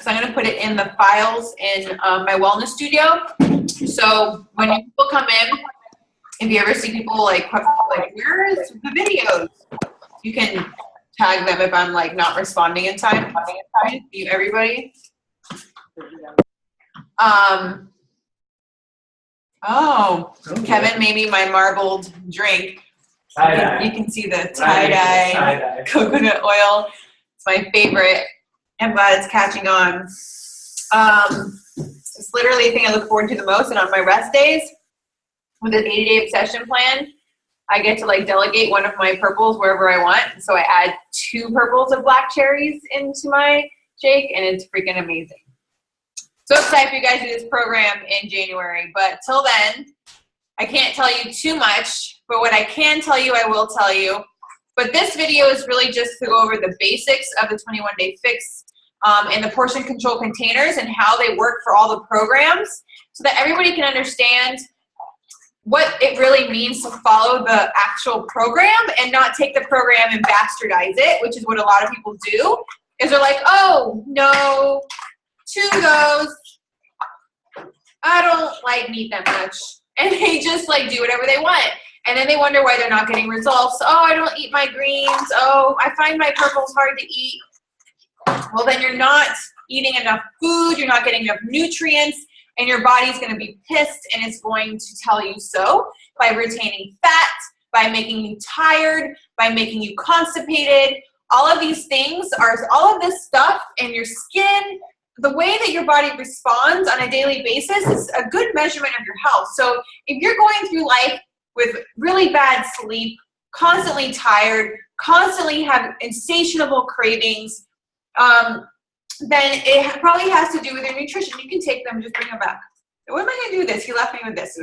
because I'm going to put it in the files in my wellness studio. So when people come in, if you ever see people like where's the videos, you can tag them if I'm like not responding in time. You everybody. Oh, Kevin made me my marbled drink. You can see the tie-dye coconut oil. It's my favorite. I'm glad it's catching on. It's literally the thing I look forward to the most. And on my rest days, with an 80-day obsession plan, I get to like delegate one of my purples wherever I want. So I add 2 purples of black cherries into my shake, and it's freaking amazing. So excited for you guys to do this program in January. But till then, I can't tell you too much, but what I can tell you, I will tell you. But this video is really just to go over the basics of the 21-day fix and the portion control containers and how they work for all the programs so that everybody can understand what it really means to follow the actual program and not take the program and bastardize it, which is what a lot of people do, is they're like, oh, no, 2 goes, I don't like meat that much. And they just like do whatever they want. And then they wonder why they're not getting results. Oh, I don't eat my greens. Oh, I find my purples hard to eat. Well, then you're not eating enough food. You're not getting enough nutrients. And your body's going to be pissed, and it's going to tell you so by retaining fat, by making you tired, by making you constipated. All of these things are, all of this stuff in your skin, the way that your body responds on a daily basis is a good measurement of your health. So if you're going through life with really bad sleep, constantly tired, constantly have insatiable cravings, then it probably has to do with your nutrition. You can take them and just bring them back. What am I going to do with this? He left me with this.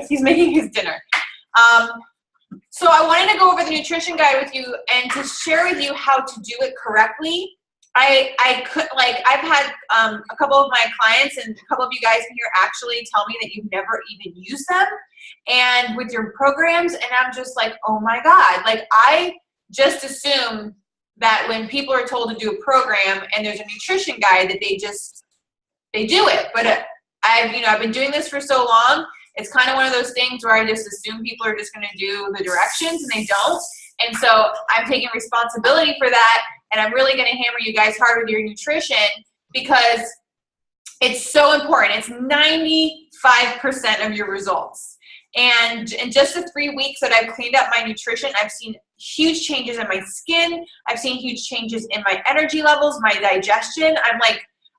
He's making his dinner. So I wanted to go over the nutrition guide with you and to share with you how to do it correctly. I've had a couple of my clients and a couple of you guys in here actually tell me that you've never even used them and with your programs, and I'm just like, oh my God. Like, I just assume that when people are told to do a program and there's a nutrition guide that they do it. But I've been doing this for so long, it's kind of one of those things where I just assume people are just going to do the directions, and they don't. And so I'm taking responsibility for that, and I'm really going to hammer you guys hard with your nutrition because it's so important. It's 95% of your results. And in just the 3 weeks that I've cleaned up my nutrition, I've seen huge changes in my skin. I've seen huge changes in my energy levels, my digestion.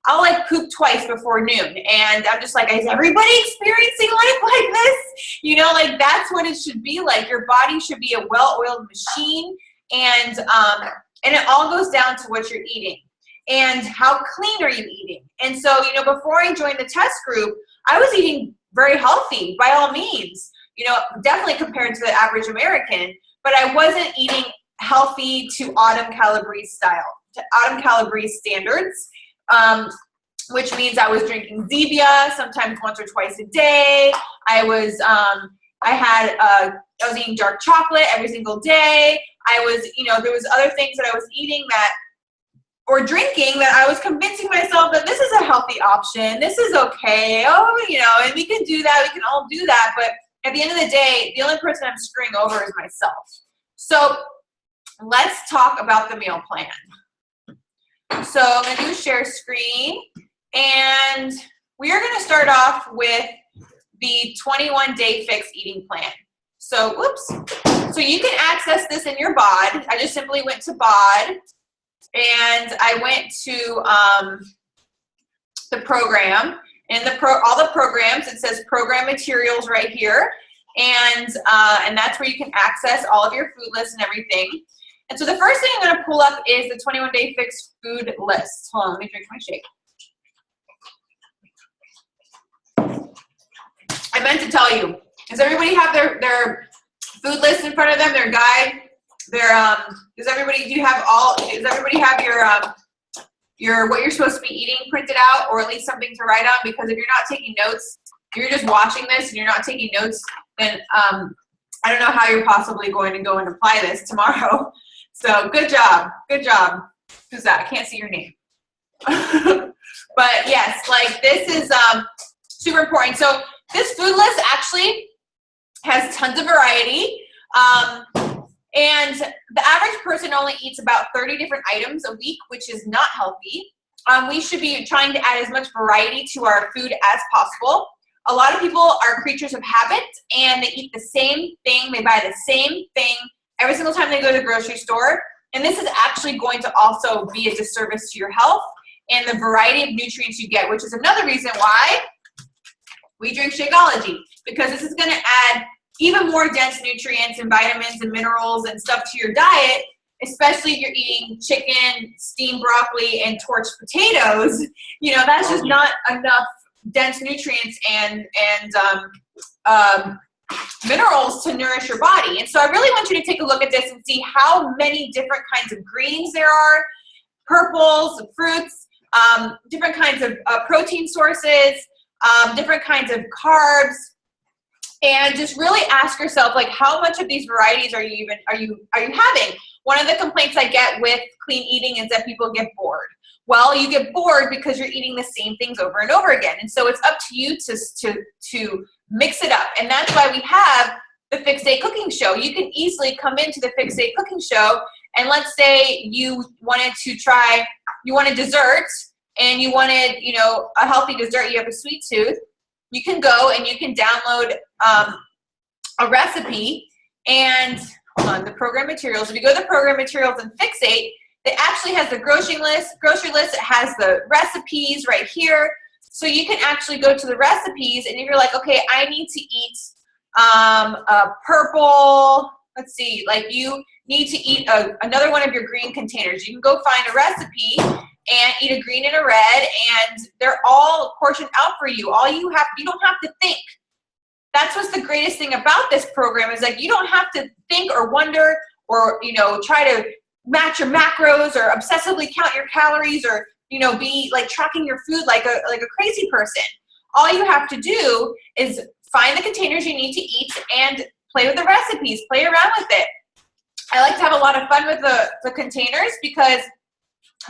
I'll like poop twice before noon. And I'm just like, is everybody experiencing life like this? You know, like that's what it should be like. Your body should be a well-oiled machine. And it all goes down to what you're eating and how clean are you eating. And so, before I joined the test group, I was eating very healthy by all means, definitely compared to the average American, but I wasn't eating healthy to Autumn Calabrese style, to Autumn Calabrese standards, which means I was drinking Zevia sometimes once or twice a day. I was eating dark chocolate every single day. I was, there was other things that I was eating or drinking that I was convincing myself that this is a healthy option. This is okay. Oh, and we can do that. We can all do that. But at the end of the day, the only person I'm screwing over is myself. So let's talk about the meal plan. So I'm going to do share screen, and we are going to start off with the 21-day fix eating plan. So, So you can access this in your bod. I just simply went to bod, and I went to the program. In all the programs, it says program materials right here, and that's where you can access all of your food lists and everything. And so the first thing I'm going to pull up is the 21-day fix food list. Hold on, let me drink my shake. I meant to tell you, does everybody have their food list in front of them, their guide? Does everybody have your what you're supposed to be eating printed out, or at least something to write on? Because if you're not taking notes, if you're just watching this and you're not taking notes, then I don't know how you're possibly going to go and apply this tomorrow. So good job. Good job. Who's that? I can't see your name. But yes, like this is super important. So this food list actually has tons of variety. And the average person only eats about 30 different items a week, which is not healthy. We should be trying to add as much variety to our food as possible. A lot of people are creatures of habit, and they eat the same thing. They buy the same thing every single time they go to the grocery store. And this is actually going to also be a disservice to your health and the variety of nutrients you get, which is another reason why we drink Shakeology, because this is going to add even more dense nutrients and vitamins and minerals and stuff to your diet, especially if you're eating chicken, steamed broccoli, and torched potatoes. You know, that's just not enough dense nutrients and minerals to nourish your body. And so I really want you to take a look at this and see how many different kinds of greens there are, purples, fruits, different kinds of protein sources, different kinds of carbs, and just really ask yourself, like, how much of these varieties are you having? One of the complaints I get with clean eating is that people get bored. Well, you get bored because you're eating the same things over and over again. And so it's up to you to mix it up. And that's why we have the Fix Day Cooking Show. You can easily come into the Fix Day Cooking Show, and let's say you wanted dessert, and you wanted, you know, a healthy dessert, you have a sweet tooth. You can go and you can download a recipe, and hold on, the program materials. If you go to the program materials and Fixate, it actually has the grocery list. It has the recipes right here. So you can actually go to the recipes, and if you're like, okay, I need to eat a purple, let's see, like you need to eat another one of your green containers. You can go find a recipe and eat a green and a red, and they're all portioned out for you. You don't have to think. That's what's the greatest thing about this program, is like you don't have to think or wonder or, you know, try to match your macros or obsessively count your calories or, you know, be like tracking your food like a crazy person. All you have to do is find the containers you need to eat and play with the recipes, play around with it. I like to have a lot of fun with the containers, because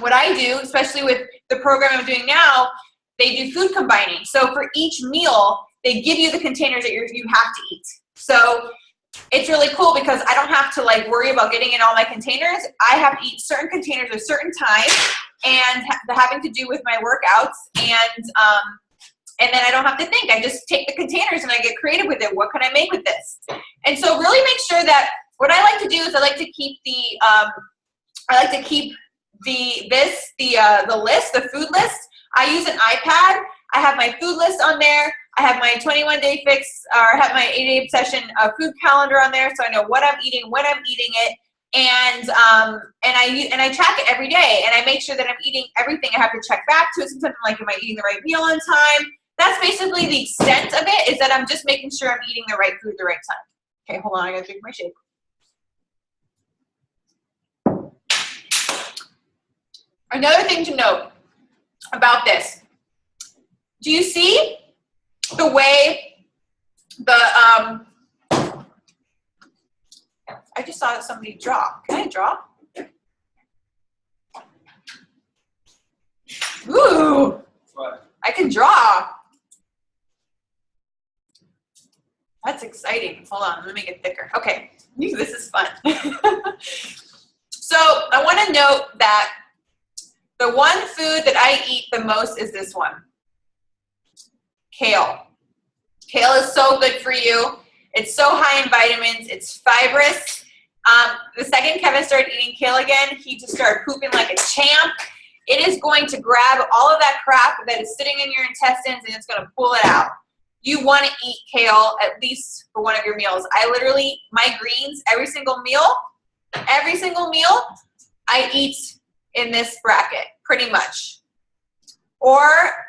what I do, especially with the program I'm doing now, they do food combining. So for each meal, they give you the containers that you have to eat. So it's really cool because I don't have to like worry about getting in all my containers. I have to eat certain containers at a certain time, and having to do with my workouts, and then I don't have to think. I just take the containers and I get creative with it. What can I make with this? And so really make sure that what I like to do is I like to keep the list, the food list. I use an iPad. I have my food list on there. I have my 21-day fix, or I have my 8-day obsession food calendar on there, so I know what I'm eating, when I'm eating it, and I track it every day, and I make sure that I'm eating everything. I have to check back to it. Sometimes I'm like, am I eating the right meal on time? That's basically the extent of it, is that I'm just making sure I'm eating the right food at the right time. Okay, hold on, I gotta drink my shake. Another thing to note about this, do you see the way I just saw somebody draw. Can I draw? Ooh, what? I can draw. That's exciting. Hold on, let me make it thicker. Okay, this is fun. So I want to note that the one food that I eat the most is this one. Kale. Kale is so good for you. It's so high in vitamins. It's fibrous. The second Kevin started eating kale again, he just started pooping like a champ. It is going to grab all of that crap that is sitting in your intestines, and it's going to pull it out. You want to eat kale at least for one of your meals. I literally, my greens, every single meal, I eat in this bracket, pretty much. Or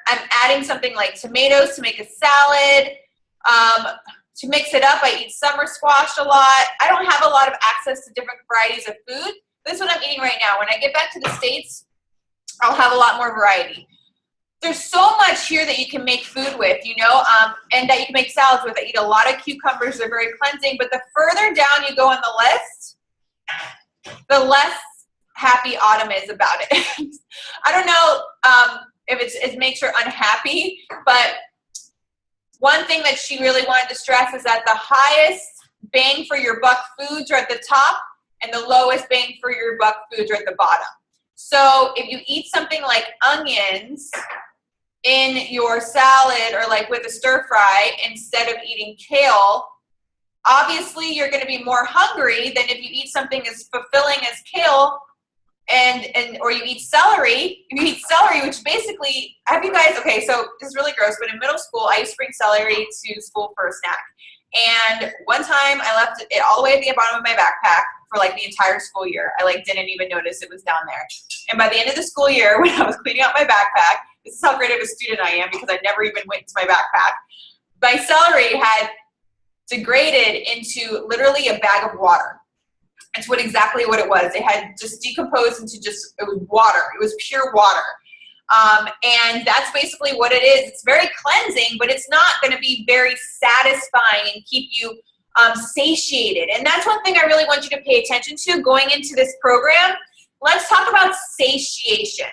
I'm adding something like tomatoes to make a salad. To mix it up, I eat summer squash a lot. I don't have a lot of access to different varieties of food. This is what I'm eating right now. When I get back to the States, I'll have a lot more variety. There's so much here that you can make food with, you know, and that you can make salads with. I eat a lot of cucumbers. They're very cleansing. But the further down you go on the list, the less happy Autumn is about it. I don't know if if it makes her unhappy, but one thing that she really wanted to stress is that the highest bang for your buck foods are at the top and the lowest bang for your buck foods are at the bottom. So if you eat something like onions in your salad or like with a stir fry instead of eating kale, obviously you're going to be more hungry than if you eat something as fulfilling as kale or you eat celery. If you eat celery, which basically, have you guys, okay, so this is really gross, but in middle school, I used to bring celery to school for a snack. And one time I left it all the way at the bottom of my backpack for like the entire school year. I like didn't even notice it was down there. And by the end of the school year, when I was cleaning out my backpack, this is how great of a student I am because I never even went into my backpack. My celery had degraded into literally a bag of water. That's exactly what it was. It had just decomposed into it was water. It was pure water. And that's basically what it is. It's very cleansing, but it's not going to be very satisfying and keep you satiated. And that's one thing I really want you to pay attention to going into this program. Let's talk about satiation.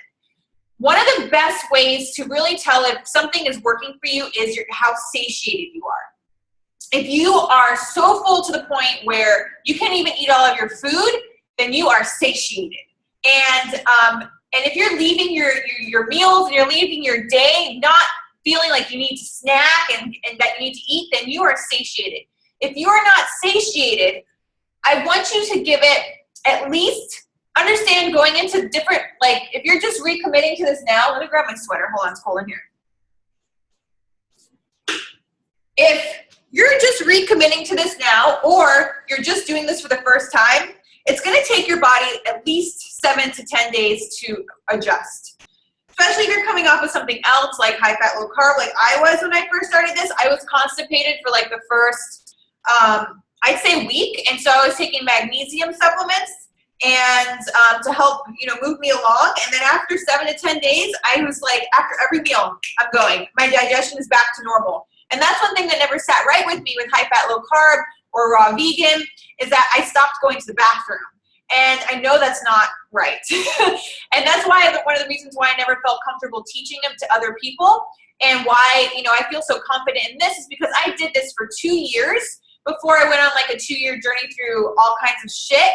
One of the best ways to really tell if something is working for you is how satiated you are. If you are so full to the point where you can't even eat all of your food, then you are satiated. And if you're leaving your meals and you're leaving your day not feeling like you need to snack and that you need to eat, then you are satiated. If you are not satiated, I want you to give it at least, understand going into different, like if you're just recommitting to this now, let me grab my sweater. Hold on, it's cold in here. If you're just recommitting to this now, or you're just doing this for the first time, it's going to take your body at least 7 to 10 days to adjust. Especially if you're coming off of something else like high fat, low carb, like I was when I first started this. I was constipated for like the first, I'd say week. And so I was taking magnesium supplements and to help, move me along. And then after 7 to 10 days, I was like, after every meal, I'm going. My digestion is back to normal. And that's one thing that never sat right with me with high fat, low carb or raw vegan is that I stopped going to the bathroom. And I know that's not right. And that's why one of the reasons why I never felt comfortable teaching them to other people and why, I feel so confident in this is because I did this for 2 years before I went on like a 2-year journey through all kinds of shit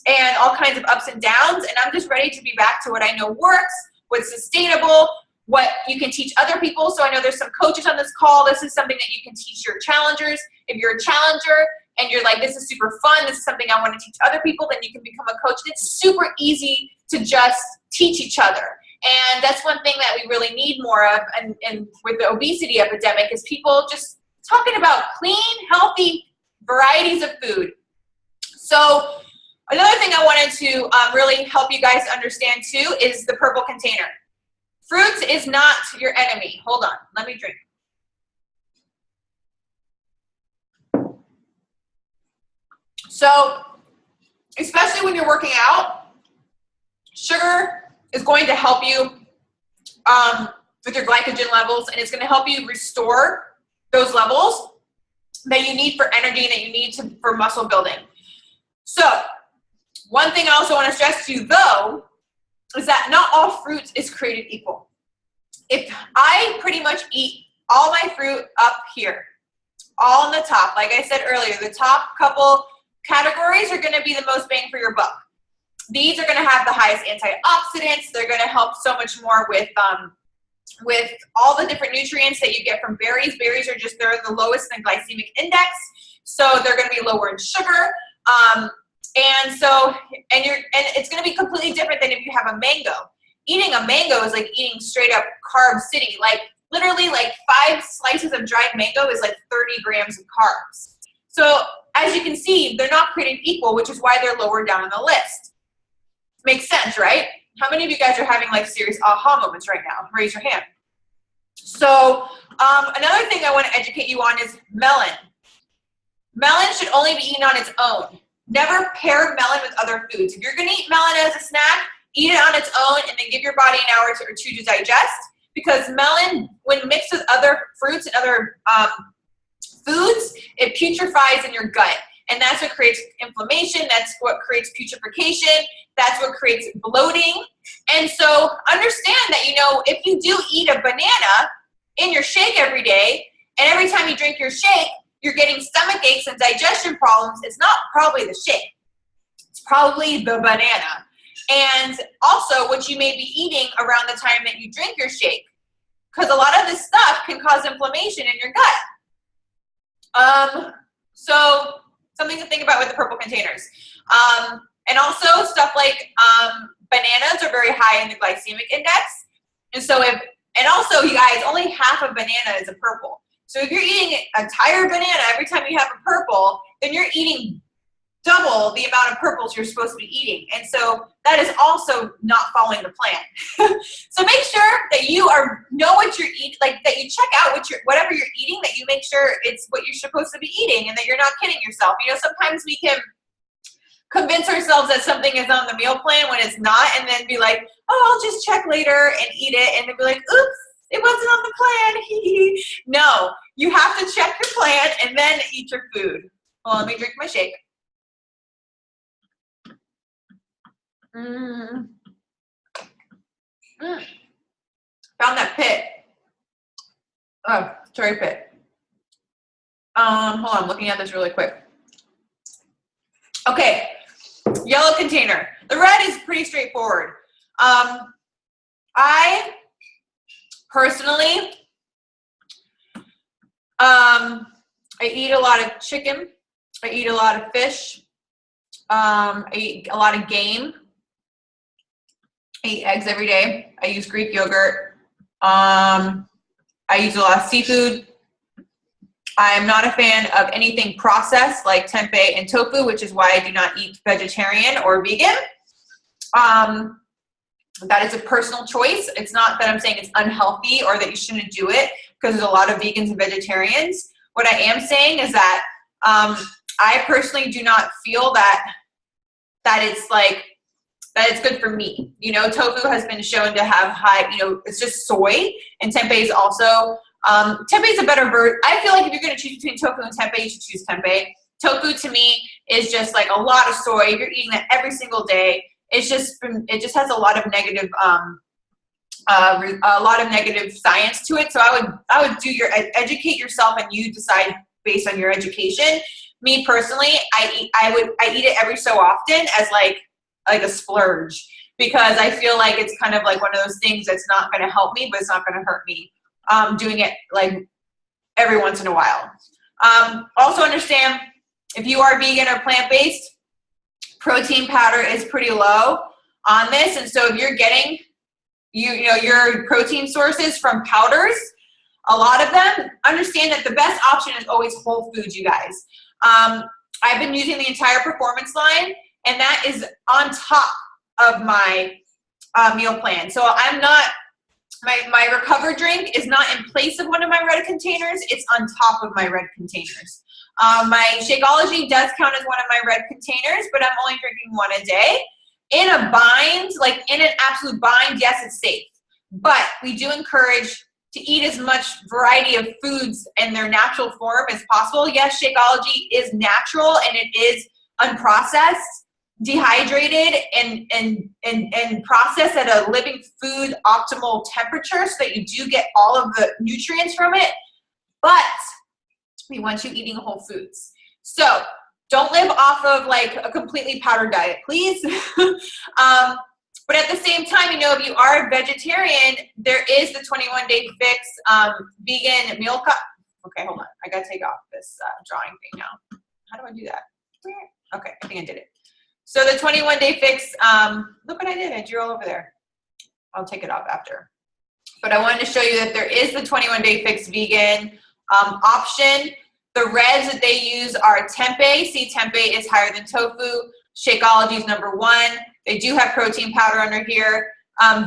and all kinds of ups and downs. And I'm just ready to be back to what I know works, what's sustainable, what you can teach other people. So I know there's some coaches on this call. This is something that you can teach your challengers. If you're a challenger and you're like, this is super fun, this is something I want to teach other people, then you can become a coach. It's super easy to just teach each other. And that's one thing that we really need more of and with the obesity epidemic is people just talking about clean, healthy varieties of food. So another thing I wanted to really help you guys understand too is the purple container. Fruits is not your enemy. Hold on, let me drink. So, especially when you're working out, sugar is going to help you with your glycogen levels, and it's going to help you restore those levels that you need for energy and that you need for muscle building. So, one thing I also want to stress to you, though, is that not all fruit is created equal. If I pretty much eat all my fruit up here, all on the top, like I said earlier, the top couple categories are going to be the most bang for your buck. These are going to have the highest antioxidants. They're going to help so much more with all the different nutrients that you get from berries. Berries are they're the lowest in glycemic index, so they're going to be lower in sugar. And it's going to be completely different than if you have a mango. Eating a mango is like eating straight up carb city. Like literally like 5 slices of dried mango is like 30 grams of carbs. So as you can see, they're not created equal, which is why they're lower down on the list. Makes sense, right? How many of you guys are having like serious aha moments right now? Raise your hand. So another thing I want to educate you on is melon. Melon should only be eaten on its own. Never pair melon with other foods. If you're going to eat melon as a snack, eat it on its own and then give your body an hour or two to digest, because melon, when mixed with other fruits and other foods, it putrefies in your gut. and that's what creates inflammation. That's what creates putrefaction. That's what creates bloating. And so understand that, you know, if you do eat a banana in your shake every day, and every time you drink your shake, you're getting stomach aches and digestion problems, it's not probably the shake. It's probably the banana. And also what you may be eating around the time that you drink your shake, because a lot of this stuff can cause inflammation in your gut. So something to think about with the purple containers. And also stuff like bananas are very high in the glycemic index. And so and also you guys, only half a banana is a purple. So if you're eating an entire banana every time you have a purple, then you're eating double the amount of purples you're supposed to be eating. And so that is also not following the plan. So make sure that you know what you're eating, like that you check out whatever you're eating, that you make sure it's what you're supposed to be eating and that you're not kidding yourself. You know, sometimes we can convince ourselves that something is on the meal plan when it's not, and then be like, oh, I'll just check later and eat it, and then be like, oops, it wasn't on the plan. No, you have to check your plan and then eat your food. Well, let me drink my shake. Found that pit. Oh, cherry pit. Hold on, I'm looking at this really quick. Okay, yellow container. The red is pretty straightforward. I personally, I eat a lot of chicken. I eat a lot of fish. I eat a lot of game. I eat eggs every day. I use Greek yogurt. I use a lot of seafood. I am not a fan of anything processed like tempeh and tofu, which is why I do not eat vegetarian or vegan. That is a personal choice. It's not that I'm saying it's unhealthy or that you shouldn't do it, because there's a lot of vegans and vegetarians. What I am saying is that I personally do not feel that it's like, that it's good for me. You know, tofu has been shown to have high, you know, it's just soy, and tempeh is also, tempeh is a better version. I feel like if you're going to choose between tofu and tempeh, you should choose tempeh. Tofu to me is just like a lot of soy. You're eating that every single day. It just has a lot of negative, science to it. So I would do educate yourself, and you decide based on your education. Me personally, I eat it every so often as like a splurge, because I feel like it's kind of like one of those things that's not going to help me, but it's not going to hurt me. Doing it like every once in a while. Also understand, if you are vegan or plant-based, protein powder is pretty low on this. And so if you're getting your protein sources from powders, a lot of them, understand that the best option is always whole foods, you guys. I've been using the entire performance line, and that is on top of my meal plan. So I'm not, my recover drink is not in place of one of my red containers, it's on top of my red containers. My Shakeology does count as one of my red containers, but I'm only drinking one a day. In a bind, like in an absolute bind, yes, it's safe. But we do encourage to eat as much variety of foods in their natural form as possible. Yes, Shakeology is natural, and it is unprocessed, dehydrated, and processed at a living food optimal temperature, so that you do get all of the nutrients from it. But we want you eating whole foods. So don't live off of like a completely powdered diet, please. But at the same time, you know, if you are a vegetarian, there is the 21-day fix vegan meal cup. Okay, hold on. I got to take off this drawing thing now. How do I do that? Okay, I think I did it. So the 21-day fix, look what I did. I drew all over there. I'll take it off after. But I wanted to show you that there is the 21-day fix vegan option. The reds that they use are tempeh. See, tempeh is higher than tofu. Shakeology is number 1. They do have protein powder under here.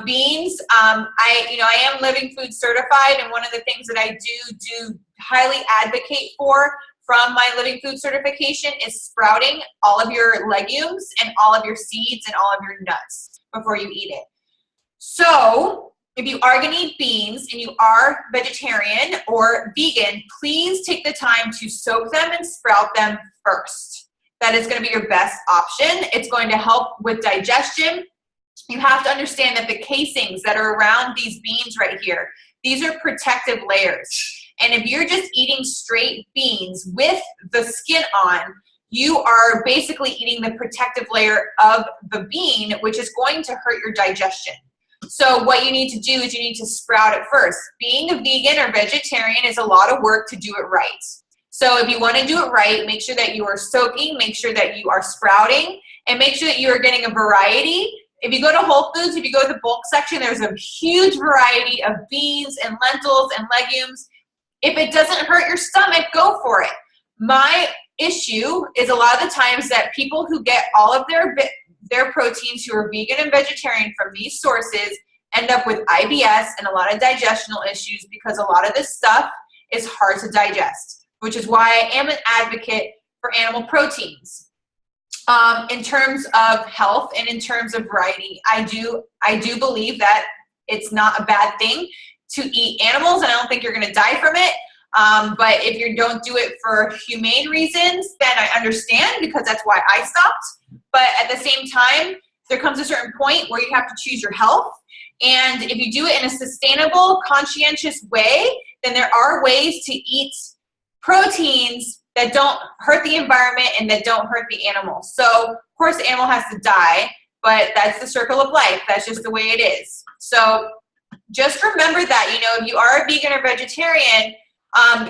Beans, I am Living Food certified, and one of the things that I do highly advocate for from my Living Food certification is sprouting all of your legumes and all of your seeds and all of your nuts before you eat it. So if you are going to eat beans and you are vegetarian or vegan, please take the time to soak them and sprout them first. that is going to be your best option. It's going to help with digestion. You have to understand that the casings that are around these beans right here, these are protective layers. And if you're just eating straight beans with the skin on, you are basically eating the protective layer of the bean, which is going to hurt your digestion. So what you need to do is you need to sprout it first. Being a vegan or vegetarian is a lot of work to do it right. So if you want to do it right, make sure that you are soaking, make sure that you are sprouting, and make sure that you are getting a variety. If you go to Whole Foods, if you go to the bulk section, there's a huge variety of beans and lentils and legumes. If it doesn't hurt your stomach, go for it. My issue is a lot of the times that people who get all of their proteins who are vegan and vegetarian from these sources end up with IBS and a lot of digestional issues because a lot of this stuff is hard to digest, which is why I am an advocate for animal proteins. In terms of health and in terms of variety, I do believe that it's not a bad thing to eat animals, and I don't think you're going to die from it. But if you don't do it for humane reasons, then I understand, because that's why I stopped. But at the same time, there comes a certain point where you have to choose your health. And if you do it in a sustainable, conscientious way, then there are ways to eat proteins that don't hurt the environment and that don't hurt the animal. So, of course, the animal has to die, but that's the circle of life. That's just the way it is. So just remember that, you know, if you are a vegan or vegetarian,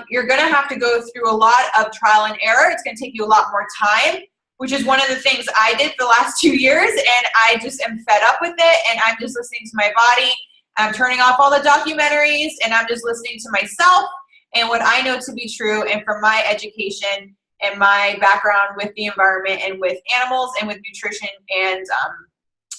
you're going to have to go through a lot of trial and error. It's going to take you a lot more time, which is one of the things I did for the last 2 years, and I just am fed up with it, and I'm just listening to my body. I'm turning off all the documentaries, and I'm just listening to myself and what I know to be true, and from my education and my background with the environment and with animals and with nutrition. And,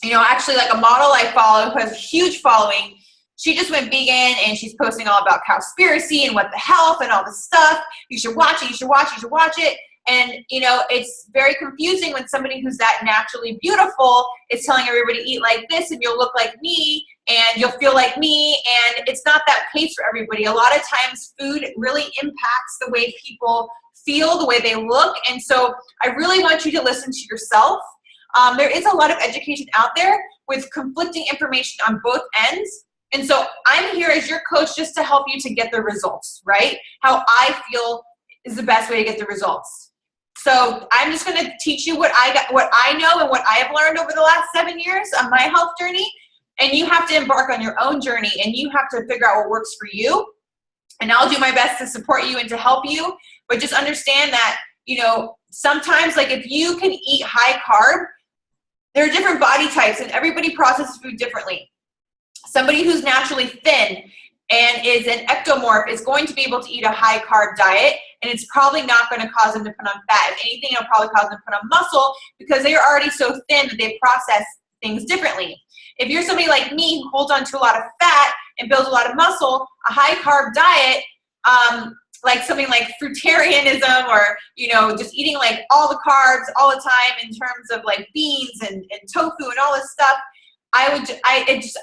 you know, actually, like a model I follow who has a huge following, she just went vegan, and she's posting all about Cowspiracy and what the health and all this stuff. You should watch it, you should watch it, you should watch it. And, you know, it's very confusing when somebody who's that naturally beautiful is telling everybody eat like this and you'll look like me and you'll feel like me. And it's not that case for everybody. A lot of times food really impacts the way people feel, the way they look. And so I really want you to listen to yourself. There is a lot of education out there with conflicting information on both ends. And so I'm here as your coach just to help you to get the results, right? How I feel is the best way to get the results. So I'm just going to teach you what I know and what I have learned over the last 7 years on my health journey. And you have to embark on your own journey, and you have to figure out what works for you. And I'll do my best to support you and to help you. But just understand that, you know, sometimes, like, if you can eat high carb, there are different body types and everybody processes food differently. Somebody who's naturally thin and is an ectomorph is going to be able to eat a high carb diet, and it's probably not going to cause them to put on fat. If anything, it'll probably cause them to put on muscle because they are already so thin that they process things differently. If you're somebody like me who holds on to a lot of fat and builds a lot of muscle, a high carb diet, like something like fruitarianism, or, you know, just eating like all the carbs all the time in terms of like beans and tofu and all this stuff, I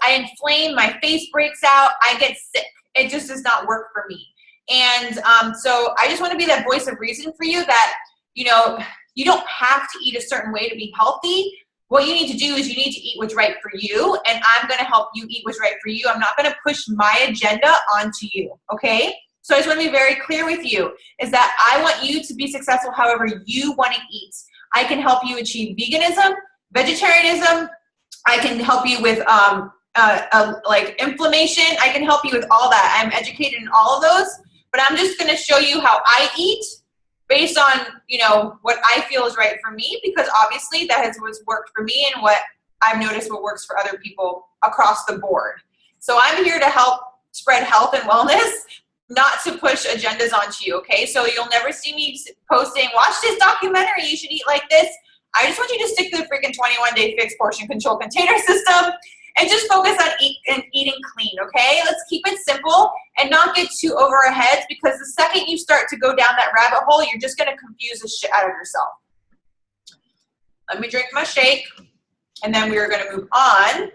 inflame, my face breaks out, I get sick. It just does not work for me. And so I just want to be that voice of reason for you that, you know, you don't have to eat a certain way to be healthy. What you need to do is you need to eat what's right for you, and I'm going to help you eat what's right for you. I'm not going to push my agenda onto you, okay? So I just want to be very clear with you, is that I want you to be successful however you want to eat. I can help you achieve veganism, vegetarianism. I can help you with like inflammation. I can help you with all that. I'm educated in all of those, but I'm just going to show you how I eat based on, you know, what I feel is right for me, because obviously that has what's worked for me and what I've noticed what works for other people across the board. So I'm here to help spread health and wellness, not to push agendas onto you, okay? So you'll never see me posting, watch this documentary, you should eat like this. I just want you to stick to the freaking 21-day fixed portion control container system and just focus on eating clean, okay? Let's keep it simple and not get too over our heads, because the second you start to go down that rabbit hole, you're just going to confuse the shit out of yourself. Let me drink my shake, and then we are going to move on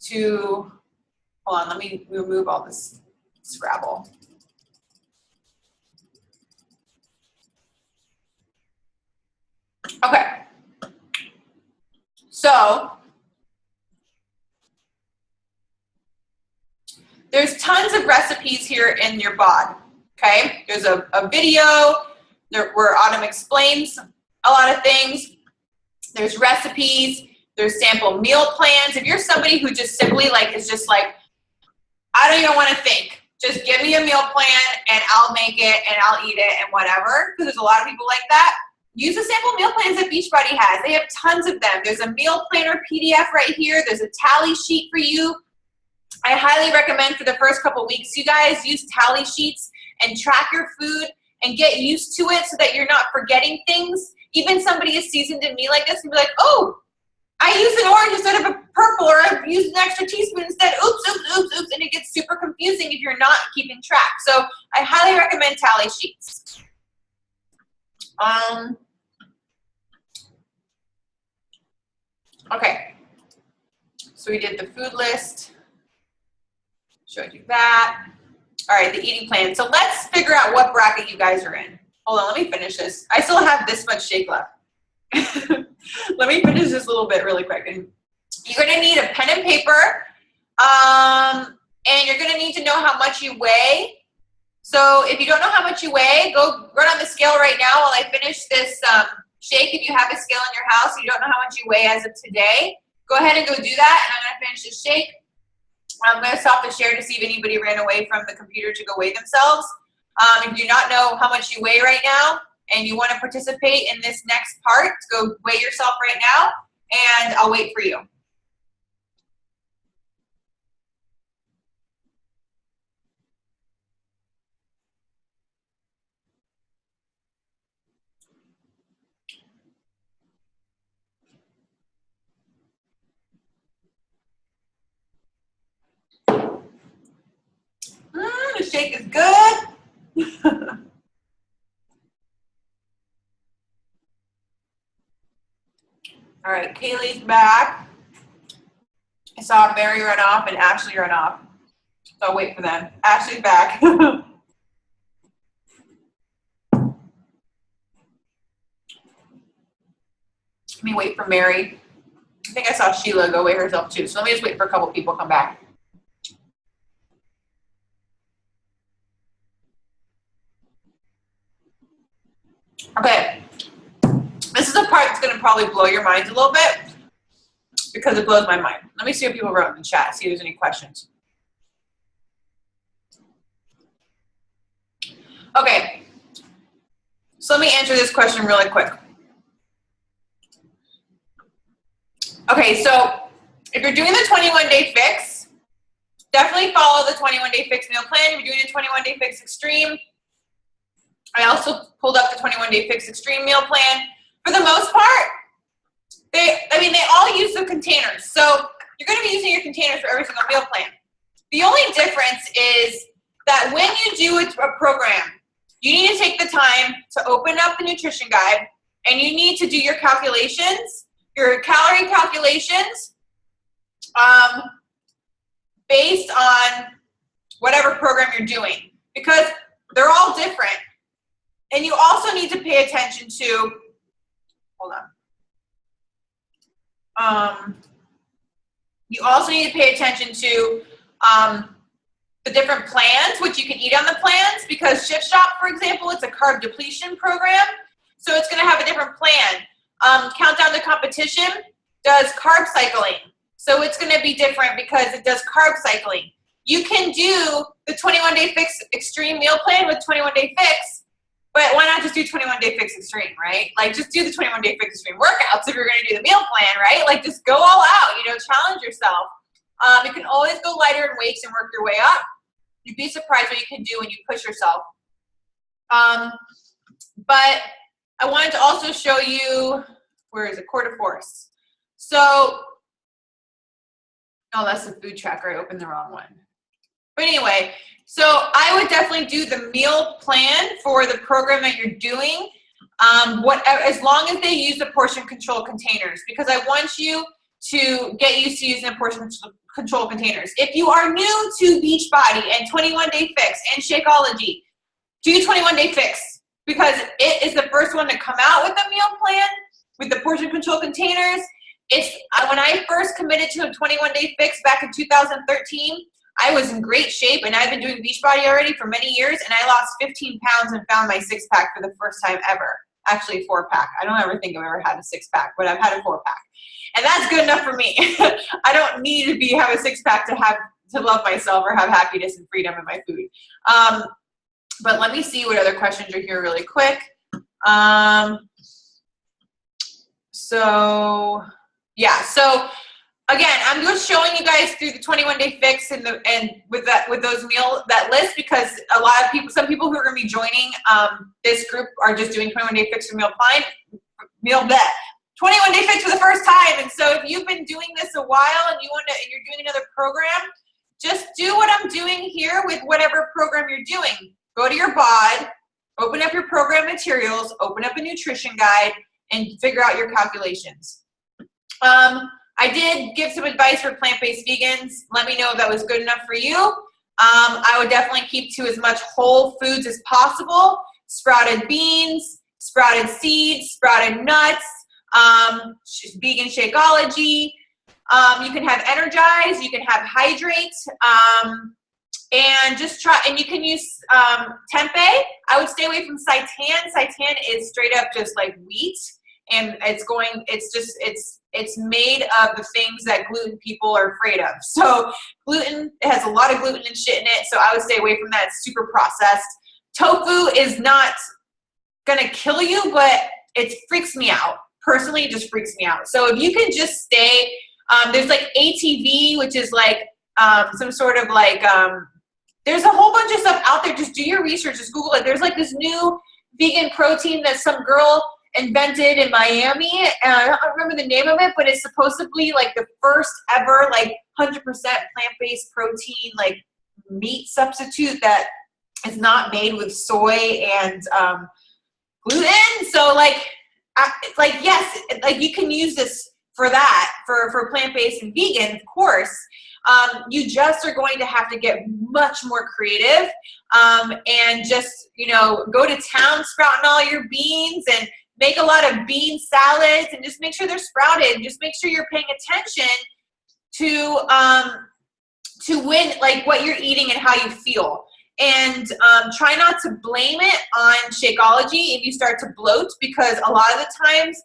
to, hold on, let me remove all this Scrabble. Okay. So there's tons of recipes here in your bod, okay? There's a video where Autumn explains a lot of things. There's recipes, there's sample meal plans. If you're somebody who just simply is just like, I don't even want to think, just give me a meal plan and I'll make it and I'll eat it and whatever, because there's a lot of people like that. Use the sample meal plans that Beachbody has. They have tons of them. There's a meal planner PDF right here. There's a tally sheet for you. I highly recommend for the first couple weeks, you guys use tally sheets and track your food and get used to it so that you're not forgetting things. Even somebody as seasoned in me like this can be like, oh, I used an orange instead of a purple, or I've used an extra teaspoon instead. Oops, oops, oops, oops. And it gets super confusing if you're not keeping track. So I highly recommend tally sheets. Okay. So we did the food list. Showed you that. All right, the eating plan. So let's figure out what bracket you guys are in. Hold on, let me finish this. I still have this much shake left. Let me finish this little bit really quick. And you're gonna need a pen and paper, and you're gonna need to know how much you weigh. So if you don't know how much you weigh, go run on the scale right now while I finish this shake. If you have a scale in your house, you don't know how much you weigh as of today, go ahead and go do that, and I'm gonna finish this shake. I'm going to stop the share to see if anybody ran away from the computer to go weigh themselves. If you do not know how much you weigh right now and you want to participate in this next part, go weigh yourself right now, and I'll wait for you. The shake is good. All right, Kaylee's back. I saw Mary run off and Ashley run off. So I'll wait for them. Ashley's back. Let me wait for Mary. I think I saw Sheila go weigh herself too. So let me just wait for a couple people to come back. Okay. This is a part that's going to probably blow your minds a little bit because it blows my mind. Let me see what people wrote in the chat, see if there's any questions. Okay. So let me answer this question really quick. Okay, so if you're doing the 21-day fix, definitely follow the 21-day fix meal plan. If you're doing a 21-day fix extreme, I also pulled up the 21-day fix extreme meal plan. For the most part, they all use the containers. So you're going to be using your containers for every single meal plan. The only difference is that when you do a program, you need to take the time to open up the nutrition guide, and you need to do your calculations, your calorie calculations, based on whatever program you're doing, because they're all different. And you also need to pay attention to, hold on. You also need to pay attention to the different plans, which you can eat on the plans, because Shift Shop, for example, it's a carb depletion program. So it's going to have a different plan. Countdown to Competition does carb cycling. So it's going to be different because it does carb cycling. You can do the 21-day fix extreme meal plan with 21-day fix, but why not just do 21-day fix extreme, right? Like, just do the 21-day fix extreme workouts if you're going to do the meal plan, right? Like, just go all out, challenge yourself. You can always go lighter in weights and work your way up. You'd be surprised what you can do when you push yourself. But I wanted to also show you, where is it? Quarter force. So, oh, that's the food tracker. I opened the wrong one. But anyway, so I would definitely do the meal plan for the program that you're doing, as long as they use the portion control containers, because I want you to get used to using the portion control containers. If you are new to Beachbody and 21-day fix and Shakeology, do 21-day fix, because it is the first one to come out with a meal plan with the portion control containers, when I first committed to a 21-day fix back in 2013, I was in great shape, and I've been doing Beachbody already for many years, and I lost 15 pounds and found my 6-pack for the first time ever. Actually, 4-pack. I don't ever think I've ever had a 6-pack, but I've had a 4-pack. And that's good enough for me. I don't need to have a 6-pack to love myself or have happiness and freedom in my food. But let me see what other questions are here really quick. So again, I'm just showing you guys through the 21-day fix and with those that list, because a lot of people, some people who are going to be joining this group are just doing 21-day fix for meal plan, 21-day fix for the first time. And so if you've been doing this a while and you're doing another program, just do what I'm doing here with whatever program you're doing. Go to your bod, open up your program materials, open up a nutrition guide, and figure out your calculations. I did give some advice for plant-based vegans. Let me know if that was good enough for you. I would definitely keep to as much whole foods as possible. Sprouted beans, sprouted seeds, sprouted nuts, vegan Shakeology. You can have Energize, you can have Hydrate, and just try, and you can use tempeh. I would stay away from seitan. Seitan is straight up just like wheat, and it's made of the things that gluten people are afraid of. So gluten, it has a lot of gluten and shit in it, so I would stay away from that. It's super processed. Tofu is not gonna kill you, but it freaks me out. Personally, it just freaks me out. So if you can just stay, there's like ATV, which is like some sort of like, there's a whole bunch of stuff out there. Just do your research, just Google it. There's like this new vegan protein that some girl invented in Miami, and I don't remember the name of it, but it's supposedly like the first ever like 100% plant-based protein, like meat substitute that is not made with soy and gluten. So yes, like you can use this for that, for plant-based and vegan, of course. You just are going to have to get much more creative, and just, go to town sprouting all your beans and make a lot of bean salads, and just make sure they're sprouted, and just make sure you're paying attention to what you're eating and how you feel. And try not to blame it on Shakeology if you start to bloat, because a lot of the times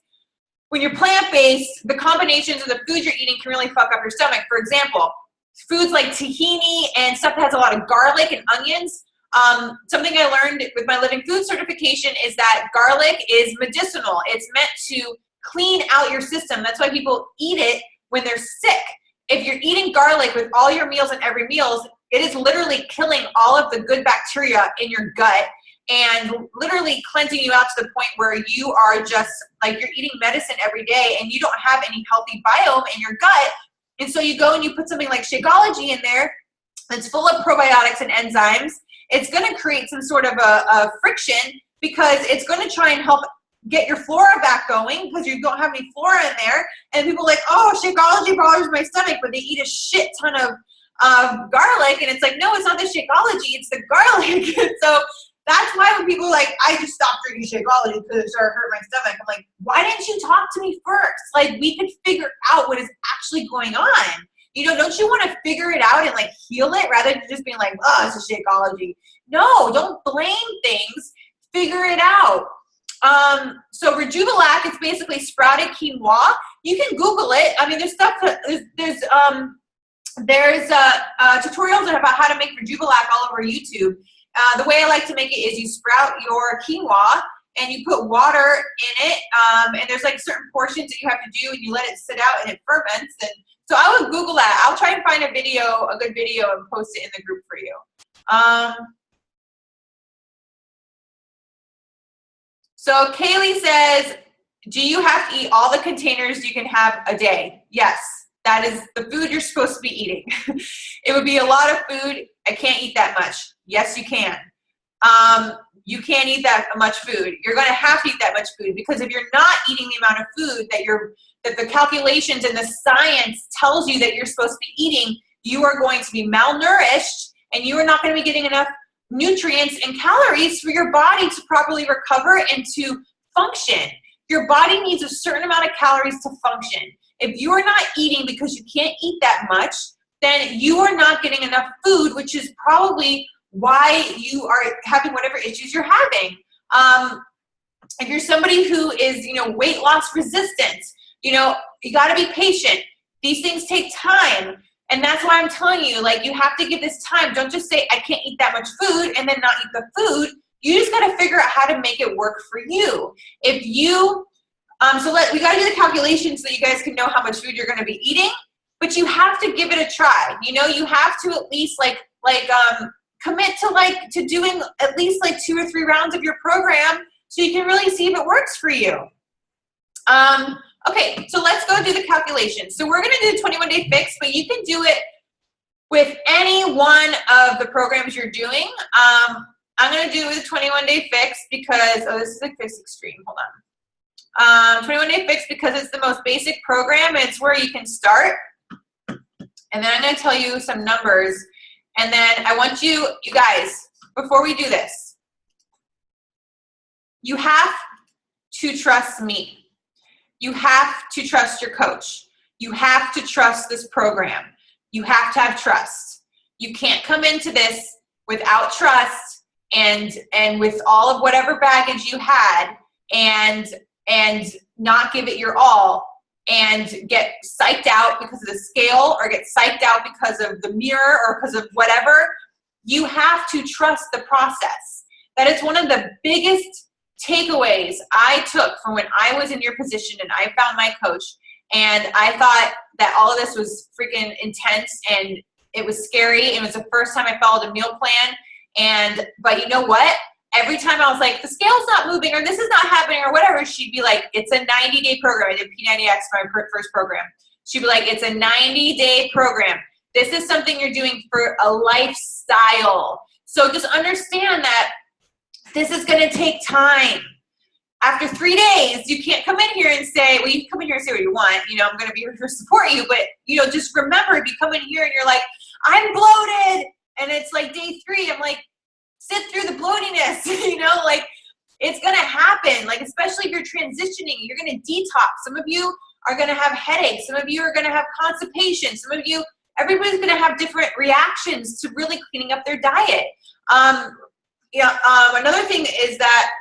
when you're plant-based, the combinations of the foods you're eating can really fuck up your stomach. For example, foods like tahini and stuff that has a lot of garlic and onions. Something I learned with my Living Food certification is that garlic is medicinal. It's meant to clean out your system. That's why people eat it when they're sick. If you're eating garlic with all your meals and every meal, it is literally killing all of the good bacteria in your gut and literally cleansing you out to the point where you are just like, you're eating medicine every day and you don't have any healthy biome in your gut. And so you go and you put something like Shakeology in there that's full of probiotics and enzymes. It's going to create some sort of a friction, because it's going to try and help get your flora back going, because you don't have any flora in there. And people are like, oh, Shakeology bothers my stomach, but they eat a shit ton of garlic. And it's like, no, it's not the Shakeology, it's the garlic. So that's why when people are like, I just stopped drinking Shakeology because it started hurting my stomach. I'm like, why didn't you talk to me first? Like, we could figure out what is actually going on. Don't you want to figure it out and like heal it rather than just being like, oh, it's a Shakeology? No, don't blame things. Figure it out. So Rejuvelac, it's basically sprouted quinoa. You can Google it. I mean, there's stuff. There's tutorials about how to make Rejuvelac all over YouTube. The way I like to make it is you sprout your quinoa and you put water in it, and there's like certain portions that you have to do, and you let it sit out and it ferments. And so I would Google that. I'll try and find a good video, and post it in the group for you. So Kaylee says, do you have to eat all the containers you can have a day? Yes, that is the food you're supposed to be eating. It would be a lot of food. I can't eat that much. Yes, you can. You can't eat that much food. You're going to have to eat that much food, because if you're not eating the amount of food that the calculations and the science tells you that you're supposed to be eating, you are going to be malnourished, and you are not going to be getting enough nutrients and calories for your body to properly recover and to function. Your body needs a certain amount of calories to function. If you are not eating because you can't eat that much, then you are not getting enough food, which is probably why you are having whatever issues you're having. If you're somebody who is, weight loss resistant, you got to be patient. These things take time. And that's why I'm telling you, you have to give this time. Don't just say, I can't eat that much food and then not eat the food. You just got to figure out how to make it work for you. If you, we got to do the calculations so that you guys can know how much food you're going to be eating, but you have to give it a try. You have to at least commit to doing at least 2 or 3 rounds of your program so you can really see if it works for you. Okay, so let's go do the calculation. So we're going to do the 21-day fix, but you can do it with any one of the programs you're doing. I'm going to do the 21-day fix because, this is Fix Extreme, hold on. 21-day fix because it's the most basic program. It's where you can start. And then I'm going to tell you some numbers. And then I want you guys, before we do this, you have to trust me. You have to trust your coach. You have to trust this program. You have to have trust. You can't come into this without trust and with all of whatever baggage you had and not give it your all and get psyched out because of the scale or get psyched out because of the mirror or because of whatever. You have to trust the process. That is one of the biggest takeaways I took from when I was in your position and I found my coach, and I thought that all of this was freaking intense and it was scary. It was the first time I followed a meal plan, but you know what? Every time I was like, the scale's not moving or this is not happening or whatever, she'd be like, it's a 90-day program. I did P90X, my first program. She'd be like, it's a 90-day program. This is something you're doing for a lifestyle. So just understand that this is going to take time. After 3 days, you can't come in here and say, well, you can come in here and say what you want. I'm going to be here to support you. But, just remember, if you come in here and you're like, I'm bloated, and it's day 3, I'm like, sit through the bloatiness, it's going to happen. Especially if you're transitioning, you're going to detox. Some of you are going to have headaches. Some of you are going to have constipation. Some of you, everybody's going to have different reactions to really cleaning up their diet. Another thing is that,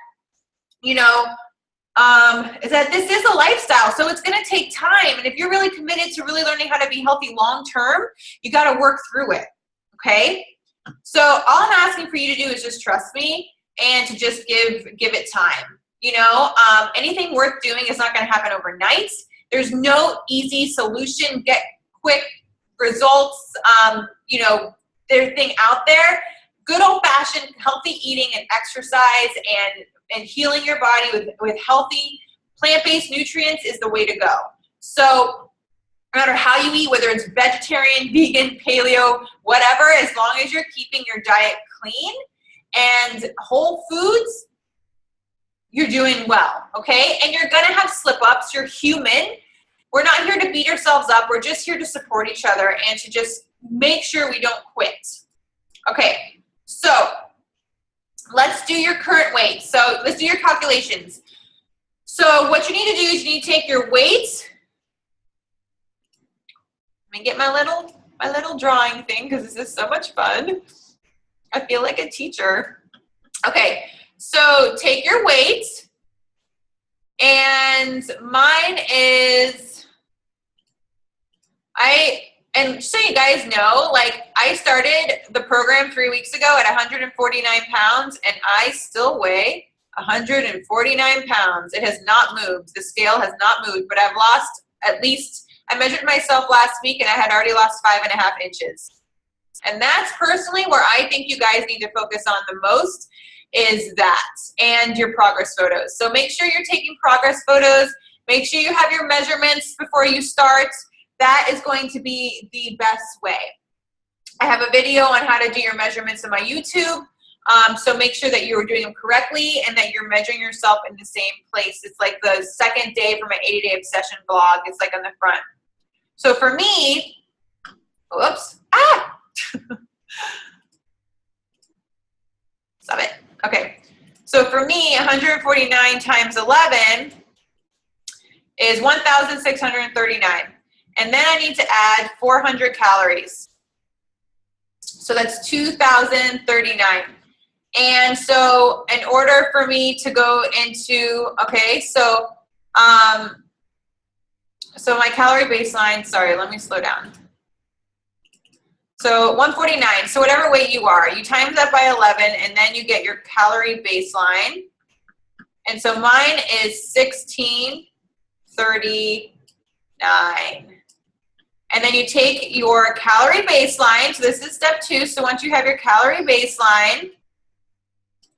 is that this is a lifestyle, so it's going to take time. And if you're really committed to really learning how to be healthy long-term, you got to work through it, okay? So all I'm asking for you to do is just trust me and to just give it time. Anything worth doing is not going to happen overnight. There's no easy solution, get quick results, there's thing out there. Good old-fashioned healthy eating and exercise and healing your body with healthy plant-based nutrients is the way to go. So no matter how you eat, whether it's vegetarian, vegan, paleo, whatever, as long as you're keeping your diet clean and whole foods, you're doing well, okay? And you're going to have slip-ups. You're human. We're not here to beat ourselves up. We're just here to support each other and to just make sure we don't quit. Okay, so let's do your current weight. So let's do your calculations. So what you need to do is you need to take your weight. Let me get my little drawing thing because this is so much fun. I feel like a teacher. Okay, so take your weight, and mine is, and so you guys know, I started the program 3 weeks ago at 149 pounds, and I still weigh 149 pounds. It has not moved. The scale has not moved, but I've lost at least, I measured myself last week, and I had already lost 5.5 inches. And that's personally where I think you guys need to focus on the most is that and your progress photos. So make sure you're taking progress photos. Make sure you have your measurements before you start. That is going to be the best way. I have a video on how to do your measurements on my YouTube. So make sure that you're doing them correctly and that you're measuring yourself in the same place. It's like the second day for my 80-day obsession vlog. It's on the front. So for me, whoops, stop it. Okay. So for me, 149 times 11 is 1,639. And then I need to add 400 calories. So that's 2,039. And so in order for me to go into, okay, so my calorie baseline, sorry, let me slow down. So 149, so whatever weight you are, you times that by 11, and then you get your calorie baseline. And so mine is 1639. And then you take your calorie baseline. So this is step 2. So once you have your calorie baseline,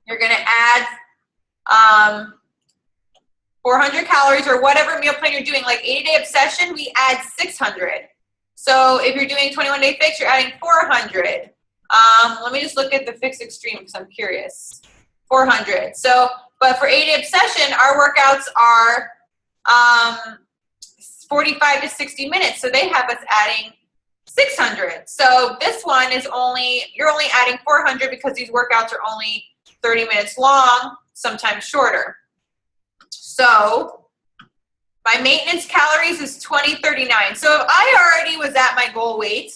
you're going to add 400 calories or whatever meal plan you're doing. Like 80-day obsession, we add 600. So if you're doing 21-day fix, you're adding 400. Let me just look at the fix extreme because I'm curious. 400. So, but for 80-day obsession, our workouts are 45 to 60 minutes. So they have us adding 600. So this one is you're only adding 400 because these workouts are only 30 minutes long, sometimes shorter. So my maintenance calories is 2039. So if I already was at my goal weight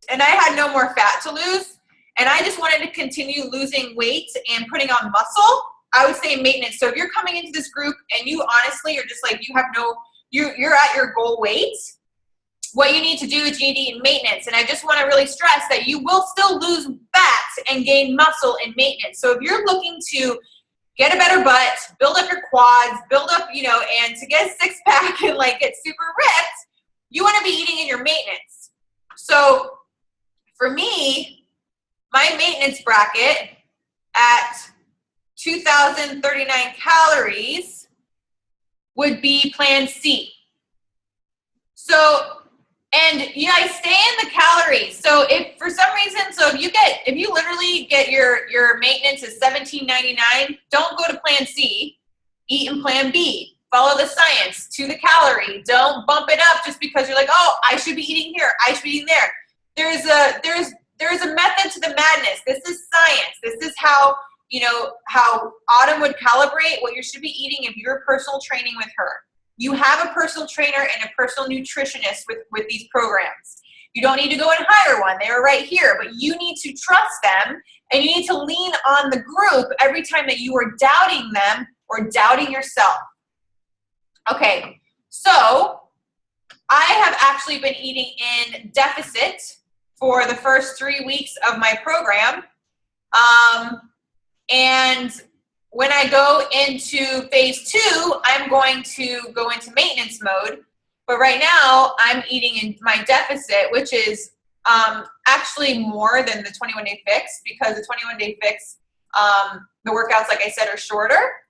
and I had no more fat to lose and I just wanted to continue losing weight and putting on muscle, I would say maintenance. So if you're coming into this group and you honestly are just like, you're at your goal weight, what you need to do is you need to eat in maintenance. And I just want to really stress that you will still lose fat and gain muscle in maintenance. So if you're looking to get a better butt, build up your quads, build up, and to get a six-pack and like get super ripped, you want to be eating in your maintenance. So for me, my maintenance bracket at 2,039 calories would be plan C. So, and I stay in the calories. So if for some reason, if you literally get your maintenance is $17.99, don't go to plan C, eat in plan B. Follow the science to the calorie. Don't bump it up just because you're like, oh, I should be eating here, I should be eating there. There's a method to the madness. This is science. This is how Autumn would calibrate what you should be eating if you're personal training with her. You have a personal trainer and a personal nutritionist with these programs. You don't need to go and hire one. They are right here, but you need to trust them and you need to lean on the group every time that you are doubting them or doubting yourself. Okay, so I have actually been eating in deficit for the first 3 weeks of my program. And when I go into phase 2, I'm going to go into maintenance mode. But right now, I'm eating in my deficit, which is actually more than the 21-day fix because the 21-day fix, the workouts, like I said, are shorter.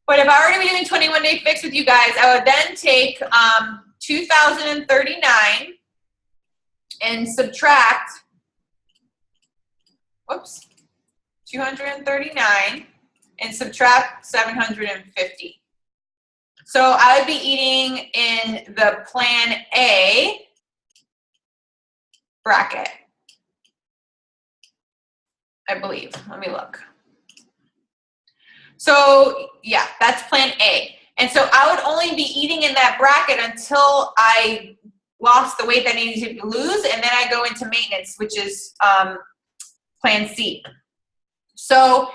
But if I were to be doing 21-day fix with you guys, I would then take 2,039 and subtract, 239 and subtract 750. So I would be eating in the plan A bracket, I believe. Let me look. So yeah, that's plan A. And so I would only be eating in that bracket until I lost the weight that I needed to lose, and then I go into maintenance, which is plan C. So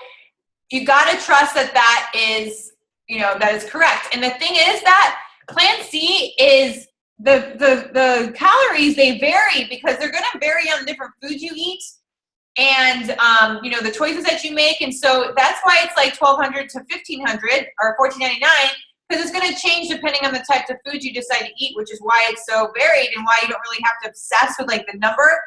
you got to trust that is, that is correct. And the thing is that plan C is the calories, they vary because they're going to vary on different foods you eat and, the choices that you make. And so that's why it's like 1,200 to 1,500 or 1,499, because it's going to change depending on the types of foods you decide to eat, which is why it's so varied and why you don't really have to obsess with like the number.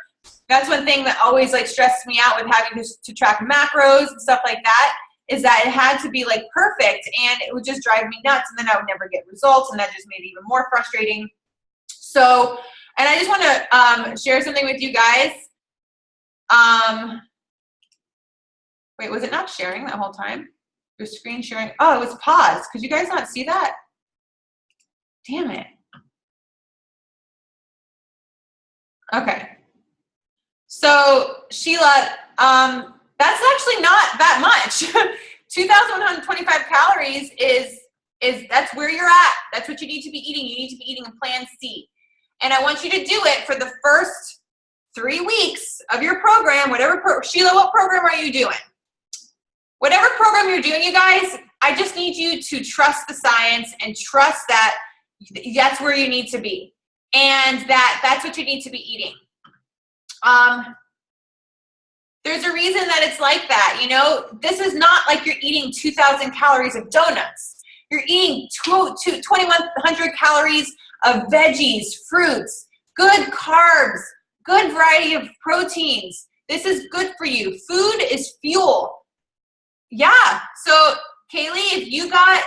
That's one thing that always like stresses me out with having to track macros and stuff like that, is that it had to be like perfect and it would just drive me nuts and then I would never get results and that just made it even more frustrating. So, and I just want to share something with you guys. Wait, was it not sharing that whole time? Your screen sharing? Oh, it was paused. Could you guys not see that? Damn it. Okay. So Sheila, that's actually not that much. 2,125 calories is that's where you're at. That's what you need to be eating. You need to be eating a Plan C. And I want you to do it for the first 3 weeks of your program, Sheila, what program are you doing? Whatever program you're doing, you guys, I just need you to trust the science and trust that that's where you need to be. And that's what you need to be eating. There's a reason that it's like that. You know, this is not like you're eating 2,000 calories of donuts. You're eating 2,100 calories of veggies, fruits, good carbs, good variety of proteins. This is good for you. Food is fuel. Yeah. So, Kaylee, if you got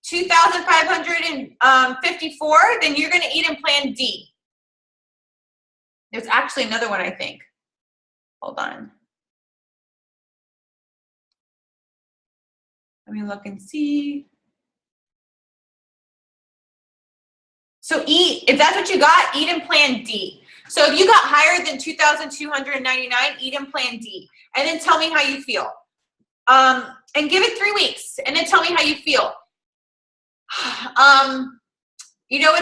2,554, then you're going to eat in Plan D. There's actually another one, I think. Hold on. Let me look and see. So if that's what you got, eat in Plan D. So if you got higher than 2,299, eat in Plan D. And then tell me how you feel. And give it 3 weeks, and then tell me how you feel. You know,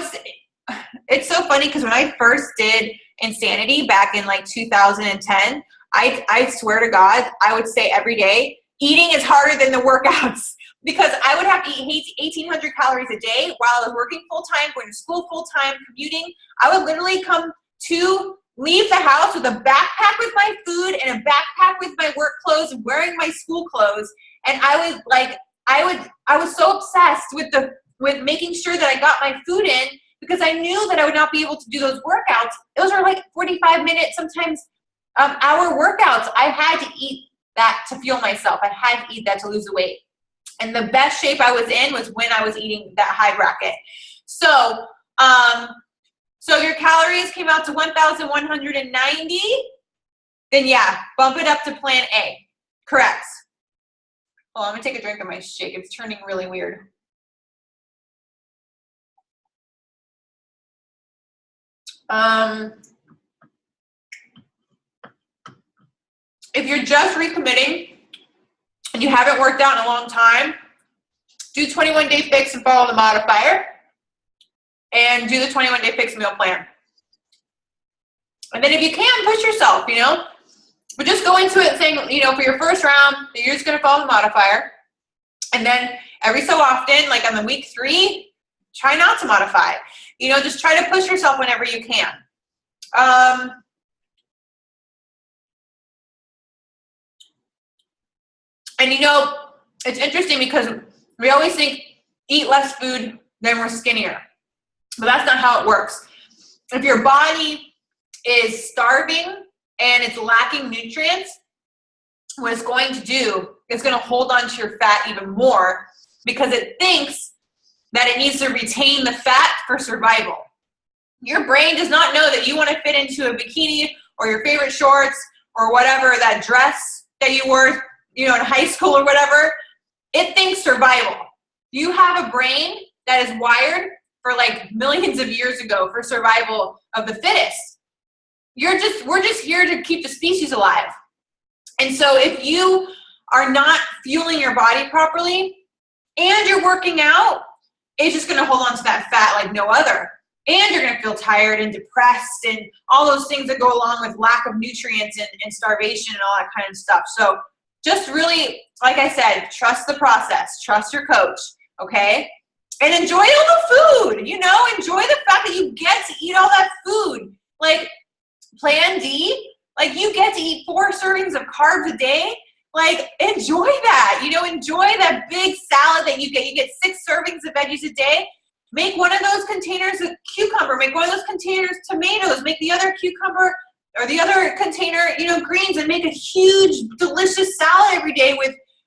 it's so funny because when I first did Insanity back in like 2010, I swear to God, I would say every day, eating is harder than the workouts, because I would have to eat 1,800 calories a day while I was working full-time, going to school full-time, commuting. I would literally leave the house with a backpack with my food and a backpack with my work clothes, wearing my school clothes. And I was so obsessed with making sure that I got my food in, because I knew that I would not be able to do those workouts. Those are like 45-minute, sometimes hour workouts. I had to eat that to fuel myself. I had to eat that to lose the weight. And the best shape I was in was when I was eating that high bracket. So, so your calories came out to 1,190, then yeah, bump it up to Plan A. Correct. Hold on, I'm gonna take a drink of my shake. It's turning really weird. If you're just recommitting and you haven't worked out in a long time, do 21-day fix and follow the modifier, and do the 21-day fix meal plan. And then if you can, push yourself, you know, but just go into it saying, you know, for your first round, you're just going to follow the modifier. And then every so often, like on the week 3, try not to modify. You know, just try to push yourself whenever you can. And you know, it's interesting because we always think eat less food, then we're skinnier. But that's not how it works. If your body is starving and it's lacking nutrients, what it's going to do is going to hold on to your fat even more, because it thinks that it needs to retain the fat for survival. Your brain does not know that you want to fit into a bikini or your favorite shorts or whatever, that dress that you wore, you know, in high school or whatever. It thinks survival. You have a brain that is wired for like millions of years ago for survival of the fittest. We're just here to keep the species alive. And so if you are not fueling your body properly and you're working out, it's just going to hold on to that fat like no other. And you're going to feel tired and depressed and all those things that go along with lack of nutrients and starvation and all that kind of stuff. So just really, like I said, trust the process, trust your coach, okay? And enjoy all the food, you know, enjoy the fact that you get to eat all that food. Like Plan D, like you get to eat 4 servings of carbs a day. Like enjoy that, you know, enjoy that big salad that you get. You get 6 servings of veggies a day. Make one of those containers of cucumber, make one of those containers tomatoes, make the other cucumber or the other container, you know, greens, and make a huge, delicious salad every day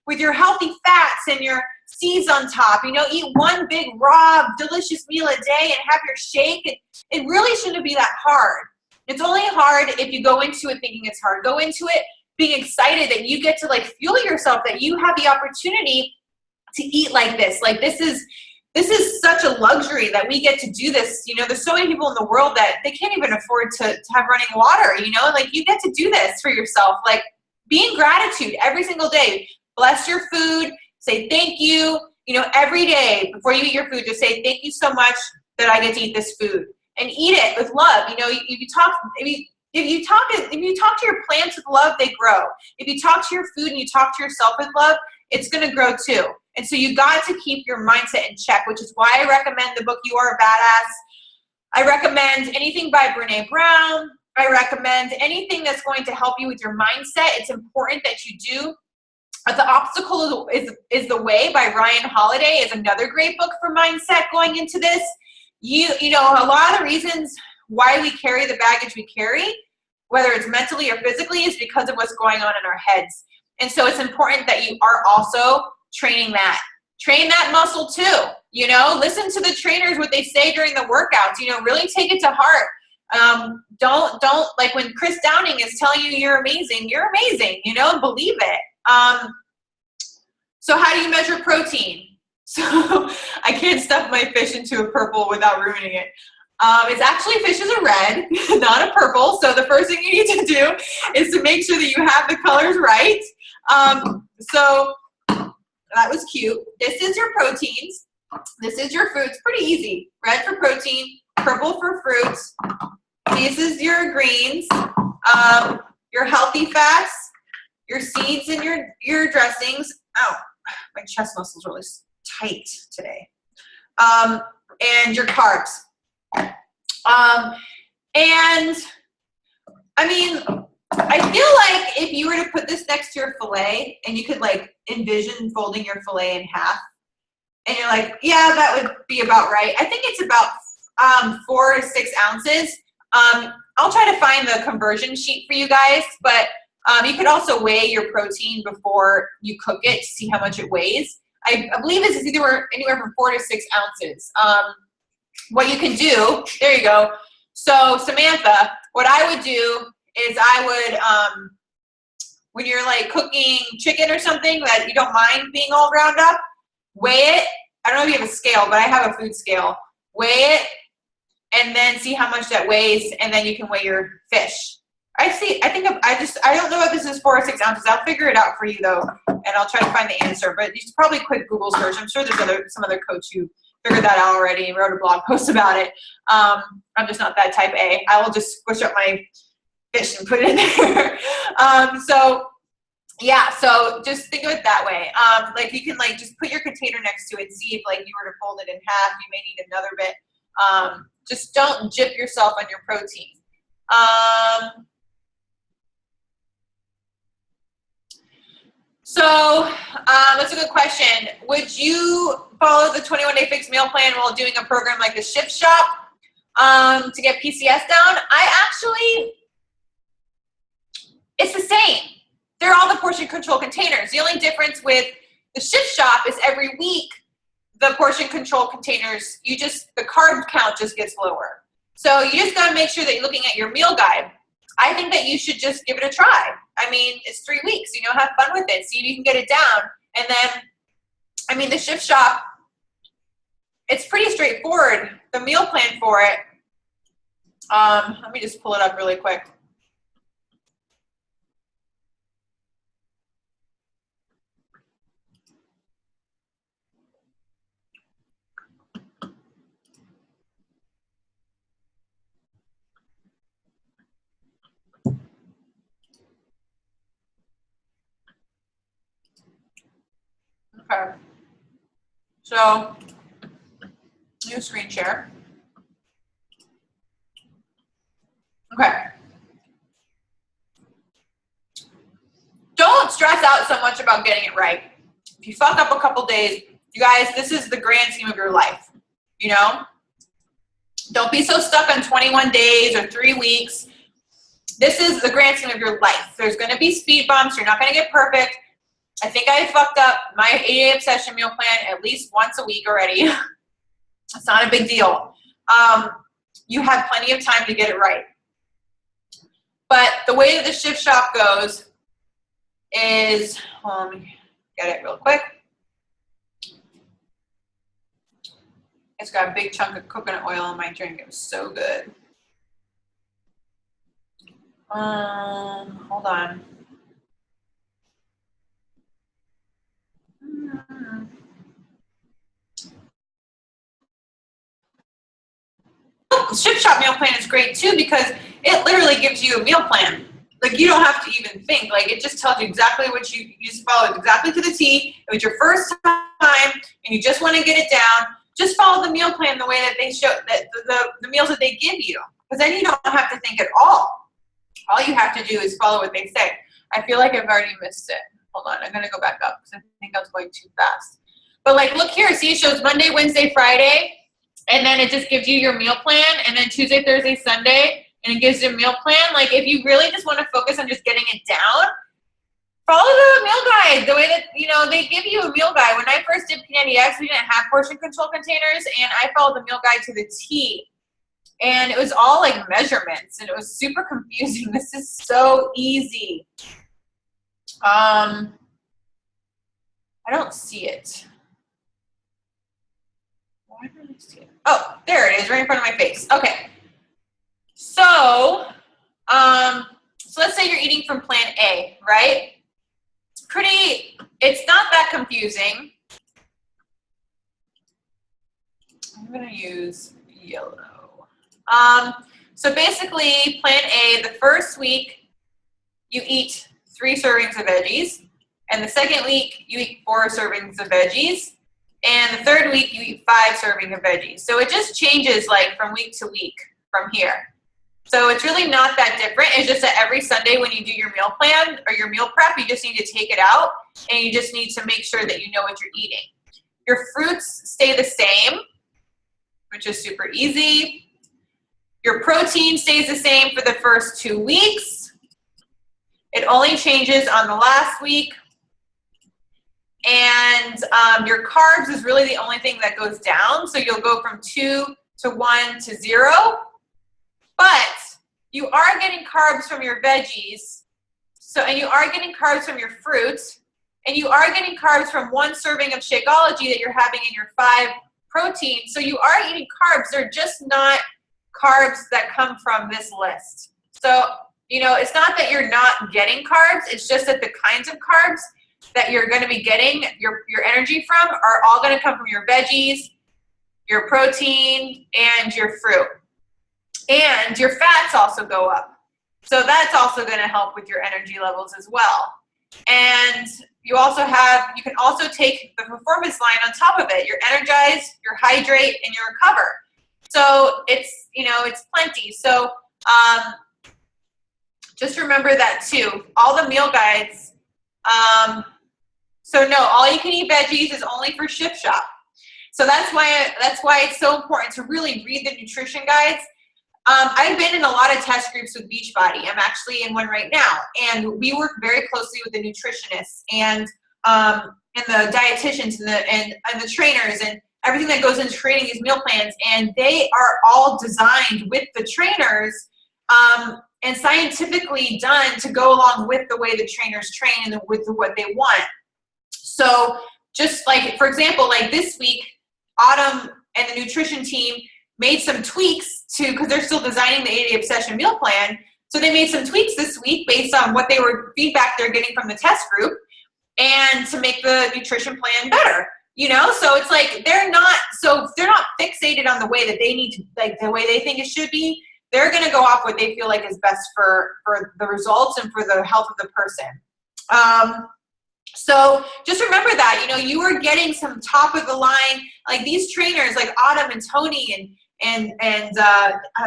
with your healthy fats and your seeds on top. You know, eat one big, raw, delicious meal a day and have your shake. It really shouldn't be that hard. It's only hard if you go into it thinking it's hard. Go into it being excited that you get to like fuel yourself, that you have the opportunity to eat like this. Like this is such a luxury that we get to do this. You know, there's so many people in the world that they can't even afford to have running water, you know, like you get to do this for yourself. Like be in gratitude every single day. Bless your food, say thank you, You know, every day before you eat your food, just say, thank you so much that I get to eat this food, and eat it with love. You know, if you talk to your plants with love, they grow. If you talk to your food and you talk to yourself with love, it's going to grow too. And so you got to keep your mindset in check, which is why I recommend the book You Are a Badass. I recommend anything by Brene Brown. I recommend anything that's going to help you with your mindset. It's important that you do. The Obstacle is the Way by Ryan Holiday is another great book for mindset going into this. You know, a lot of the reasons why we carry the baggage we carry, whether it's mentally or physically, is because of what's going on in our heads. And so it's important that you are also training that. Train that muscle too. You know, listen to the trainers, what they say during the workouts. You know, really take it to heart. Don't like when Chris Downing is telling you you're amazing, you know, and believe it. So how do you measure protein? So I can't stuff my fish into a purple without ruining it. It's actually fishes are red, not a purple. So the first thing you need to do is to make sure that you have the colors right. So that was cute. This is your proteins. This is your fruits. Pretty easy. Red for protein, purple for fruits. This is your greens, your healthy fats, your seeds, and your dressings. Oh, my chest muscles are really tight today. And your carbs. And I mean, I feel like if you were to put this next to your filet and you could like envision folding your filet in half, and you're like, yeah, that would be about right. I think it's about 4 to 6 ounces. I'll try to find the conversion sheet for you guys, but you could also weigh your protein before you cook it to see how much it weighs. I believe this is anywhere from 4 to 6 ounces. What you can do, there you go. So Samantha, what I would do is I would, when you're like cooking chicken or something that you don't mind being all ground up, weigh it. I don't know if you have a scale, but I have a food scale. Weigh it and then see how much that weighs, and then you can weigh your fish. I don't know if this is 4 or 6 ounces. I'll figure it out for you though, and I'll try to find the answer. But you should probably quick Google search. I'm sure there's some other coach who figured that out already and wrote a blog post about it. I'm just not that type A. I will just squish up my fish and put it in there. So just think of it that way. Like you can like just put your container next to it and see if like you were to fold it in half, you may need another bit. Just don't gyp yourself on your protein. That's a good question. Would you follow the 21-day fixed meal plan while doing a program like the Shift Shop to get PCS down? It's the same. They're all the portion control containers. The only difference with the Shift Shop is every week the portion control containers, the carb count just gets lower. So you just gotta make sure that you're looking at your meal guide. I think that you should just give it a try. I mean, it's 3 weeks, have fun with it. See if you can get it down. And then, the Shift Shop, it's pretty straightforward. The meal plan for it, let me just pull it up really quick. Okay. So, new screen share. Okay. Don't stress out so much about getting it right. If you fuck up a couple days, you guys, this is the grand scheme of your life, Don't be so stuck on 21 days or 3 weeks. This is the grand scheme of your life. There's going to be speed bumps. You're not going to get perfect. I think I fucked up my 80-day obsession meal plan at least once a week already. It's not a big deal. You have plenty of time to get it right. But the way that the Shift Shop goes is, let me get it real quick. It's got a big chunk of coconut oil in my drink. It was so good. Hold on. Shift Shop meal plan is great too because it literally gives you a meal plan. Like, you don't have to even think. Like, it just tells you exactly what you just follow it exactly to the T. It was your first time and you just want to get it down. Just follow the meal plan the way that they show, that the meals that they give you. Because then you don't have to think at all. All you have to do is follow what they say. I feel like I've already missed it. Hold on, I'm gonna go back up because I think I was going too fast. But like, look here, see, it shows Monday, Wednesday, Friday, and then it just gives you your meal plan, and then Tuesday, Thursday, Sunday, and it gives you a meal plan. Like, if you really just want to focus on just getting it down, follow the meal guide the way that, you know, they give you a meal guide. When I first did P90X, we didn't have portion control containers, and I followed the meal guide to the T. And it was all like measurements, and it was super confusing. This is so easy. I don't see it. Why don't I see it? Oh, there it is, right in front of my face. Okay. So let's say you're eating from plan A, right? It's not that confusing. I'm gonna use yellow. So basically, plan A, the first week, you eat 3 servings of veggies, and the second week, you eat 4 servings of veggies, and the third week, you eat 5 servings of veggies. So it just changes like from week to week from here. So it's really not that different. It's just that every Sunday when you do your meal plan or your meal prep, you just need to take it out, and you just need to make sure that you know what you're eating. Your fruits stay the same, which is super easy. Your protein stays the same for the first 2 weeks. It only changes on the last week. And your carbs is really the only thing that goes down. So you'll go from 2 to 1 to 0. But you are getting carbs from your veggies. And you are getting carbs from your fruits. And you are getting carbs from 1 serving of Shakeology that you're having in your 5 protein. So you are eating carbs. They're just not carbs that come from this list. So, you know, it's not that you're not getting carbs, it's just that the kinds of carbs that you're going to be getting your energy from are all going to come from your veggies, your protein, and your fruit. And your fats also go up. So that's also going to help with your energy levels as well. And you can also take the performance line on top of it. Your energize, your hydrate, and your recover. So it's, you know, it's plenty. So just remember that too. All the meal guides. So no, all you can eat veggies is only for Shift Shop. So that's why it's so important to really read the nutrition guides. I've been in a lot of test groups with Beachbody. I'm actually in one right now, and we work very closely with the nutritionists and the dietitians and the trainers and everything that goes into creating these meal plans, and they are all designed with the trainers and scientifically done to go along with the way the trainers train and with what they want. So just like, for example, like this week, Autumn and the nutrition team made some tweaks because they're still designing the 80-day obsession meal plan. So they made some tweaks this week based on what feedback they're getting from the test group, and to make the nutrition plan better. You know, so it's like they're not fixated on the way that they need to, like the way they think it should be. They're going to go off what they feel like is best for the results and for the health of the person. So just remember that, you know, you are getting some top of the line, like these trainers like Autumn and Tony and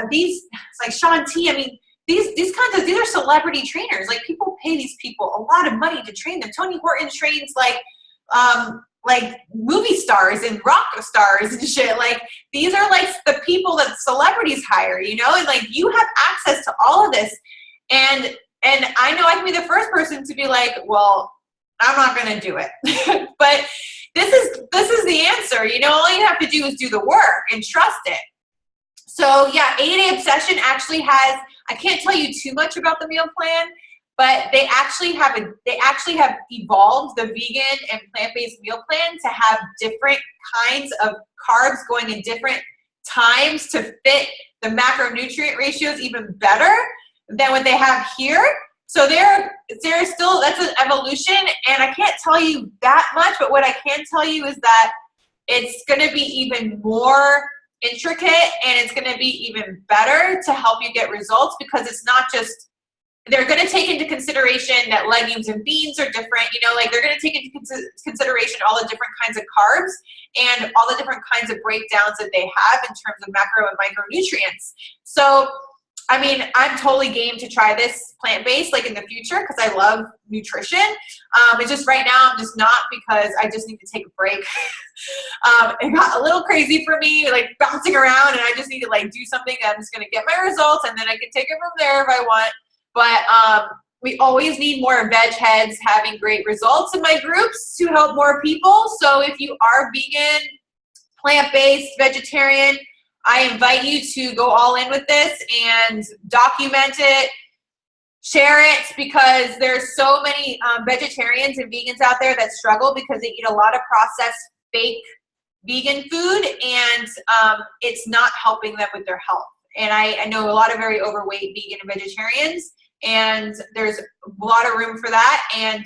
these like Sean T. I mean, these are celebrity trainers. Like, people pay these people a lot of money to train them. Tony Horton trains like movie stars and rock stars and shit. Like, these are like the people that celebrities hire, you know, and like you have access to all of this. And I know I can be the first person to be like, well, I'm not going to do it. But this is the answer. You know, all you have to do is do the work and trust it. So yeah, 80-day obsession actually has, I can't tell you too much about the meal plan, but they actually have evolved the vegan and plant-based meal plan to have different kinds of carbs going in different times to fit the macronutrient ratios even better than what they have here. So there's still, that's an evolution, and I can't tell you that much, but what I can tell you is that it's going to be even more intricate, and it's going to be even better to help you get results, because it's not just, they're going to take into consideration that legumes and beans are different, you know, like they're going to take into consideration all the different kinds of carbs and all the different kinds of breakdowns that they have in terms of macro and micronutrients. So, I mean, I'm totally game to try this plant-based like in the future, because I love nutrition. It's just right now I'm just not, because I just need to take a break. It got a little crazy for me, like bouncing around, and I just need to like do something that's going to get my results, and then I can take it from there if I want. But we always need more veg heads having great results in my groups to help more people. So if you are vegan, plant-based, vegetarian, I invite you to go all in with this and document it, share it, because there's so many vegetarians and vegans out there that struggle because they eat a lot of processed fake vegan food, and it's not helping them with their health. And I know a lot of very overweight vegan and vegetarians, and there's a lot of room for that, and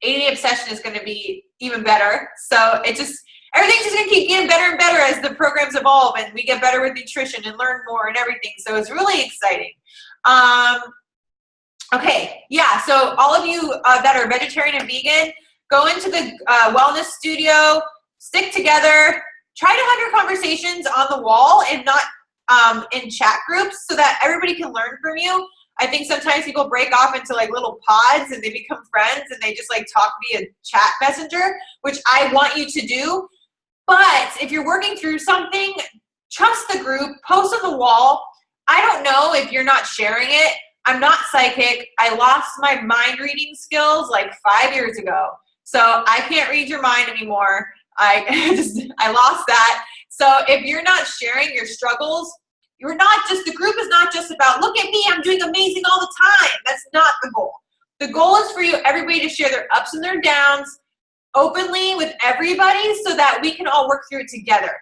80-Day Obsession is going to be even better. So it just, everything's just going to keep getting better and better as the programs evolve and we get better with nutrition and learn more and everything. So it's really exciting. Okay, yeah, so all of you that are vegetarian and vegan, go into the wellness studio, stick together, try to have your conversations on the wall and not in chat groups, so that everybody can learn from you. I think sometimes people break off into like little pods and they become friends and they just like talk via chat messenger, which I want you to do. But if you're working through something, trust the group, post on the wall. I don't know if you're not sharing it. I'm not psychic. I lost my mind reading skills like 5 years ago. So I can't read your mind anymore. I lost that. So if you're not sharing your struggles, you're not just, the group is not just about, look at me, I'm doing amazing all the time. That's not the goal. The goal is for you, everybody, to share their ups and their downs openly with everybody, so that we can all work through it together.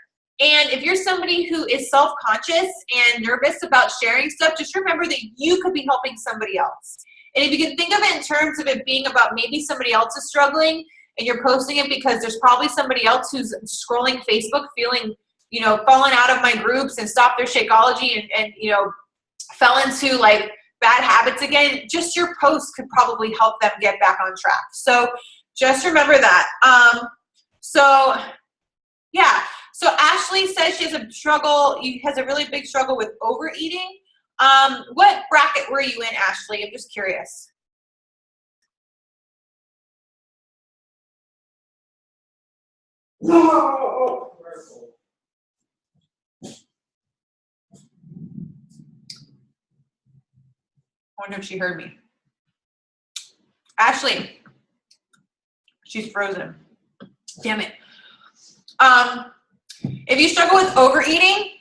And if you're somebody who is self-conscious and nervous about sharing stuff, just remember that you could be helping somebody else. And if you can think of it in terms of it being about maybe somebody else is struggling and you're posting it because there's probably somebody else who's scrolling Facebook feeling, you know, fallen out of my groups and stopped their Shakeology and you know, fell into like bad habits again, just your post could probably help them get back on track. So just remember that. So yeah, so Ashley says she has a really big struggle with overeating. What bracket were you in, Ashley? I'm just curious. No. I wonder if she heard me. Ashley, she's frozen. Damn it. If you struggle with overeating,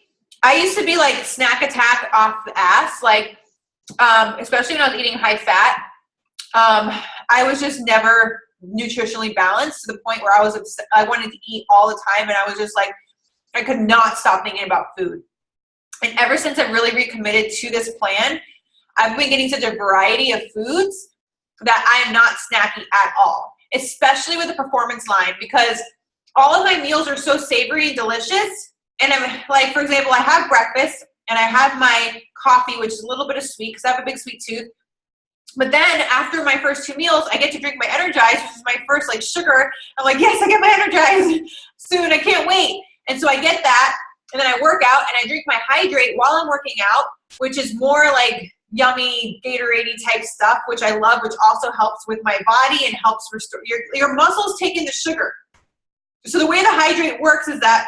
I used to be like snack attack off the ass, like, especially when I was eating high fat. I was just never nutritionally balanced to the point where I wanted to eat all the time, and I was just like, I could not stop thinking about food. And ever since I've really recommitted to this plan, I've been getting such a variety of foods that I am not snacky at all, especially with the performance line, because all of my meals are so savory and delicious. And I'm like, for example, I have breakfast and I have my coffee, which is a little bit of sweet because I have a big sweet tooth. But then after my first 2 meals, I get to drink my Energize, which is my first like sugar. I'm like, yes, I get my Energize soon. I can't wait. And so I get that. And then I work out and I drink my Hydrate while I'm working out, which is more like yummy Gatorade type stuff, which I love, which also helps with my body and helps restore your muscles take in the sugar. So the way the Hydrate works is that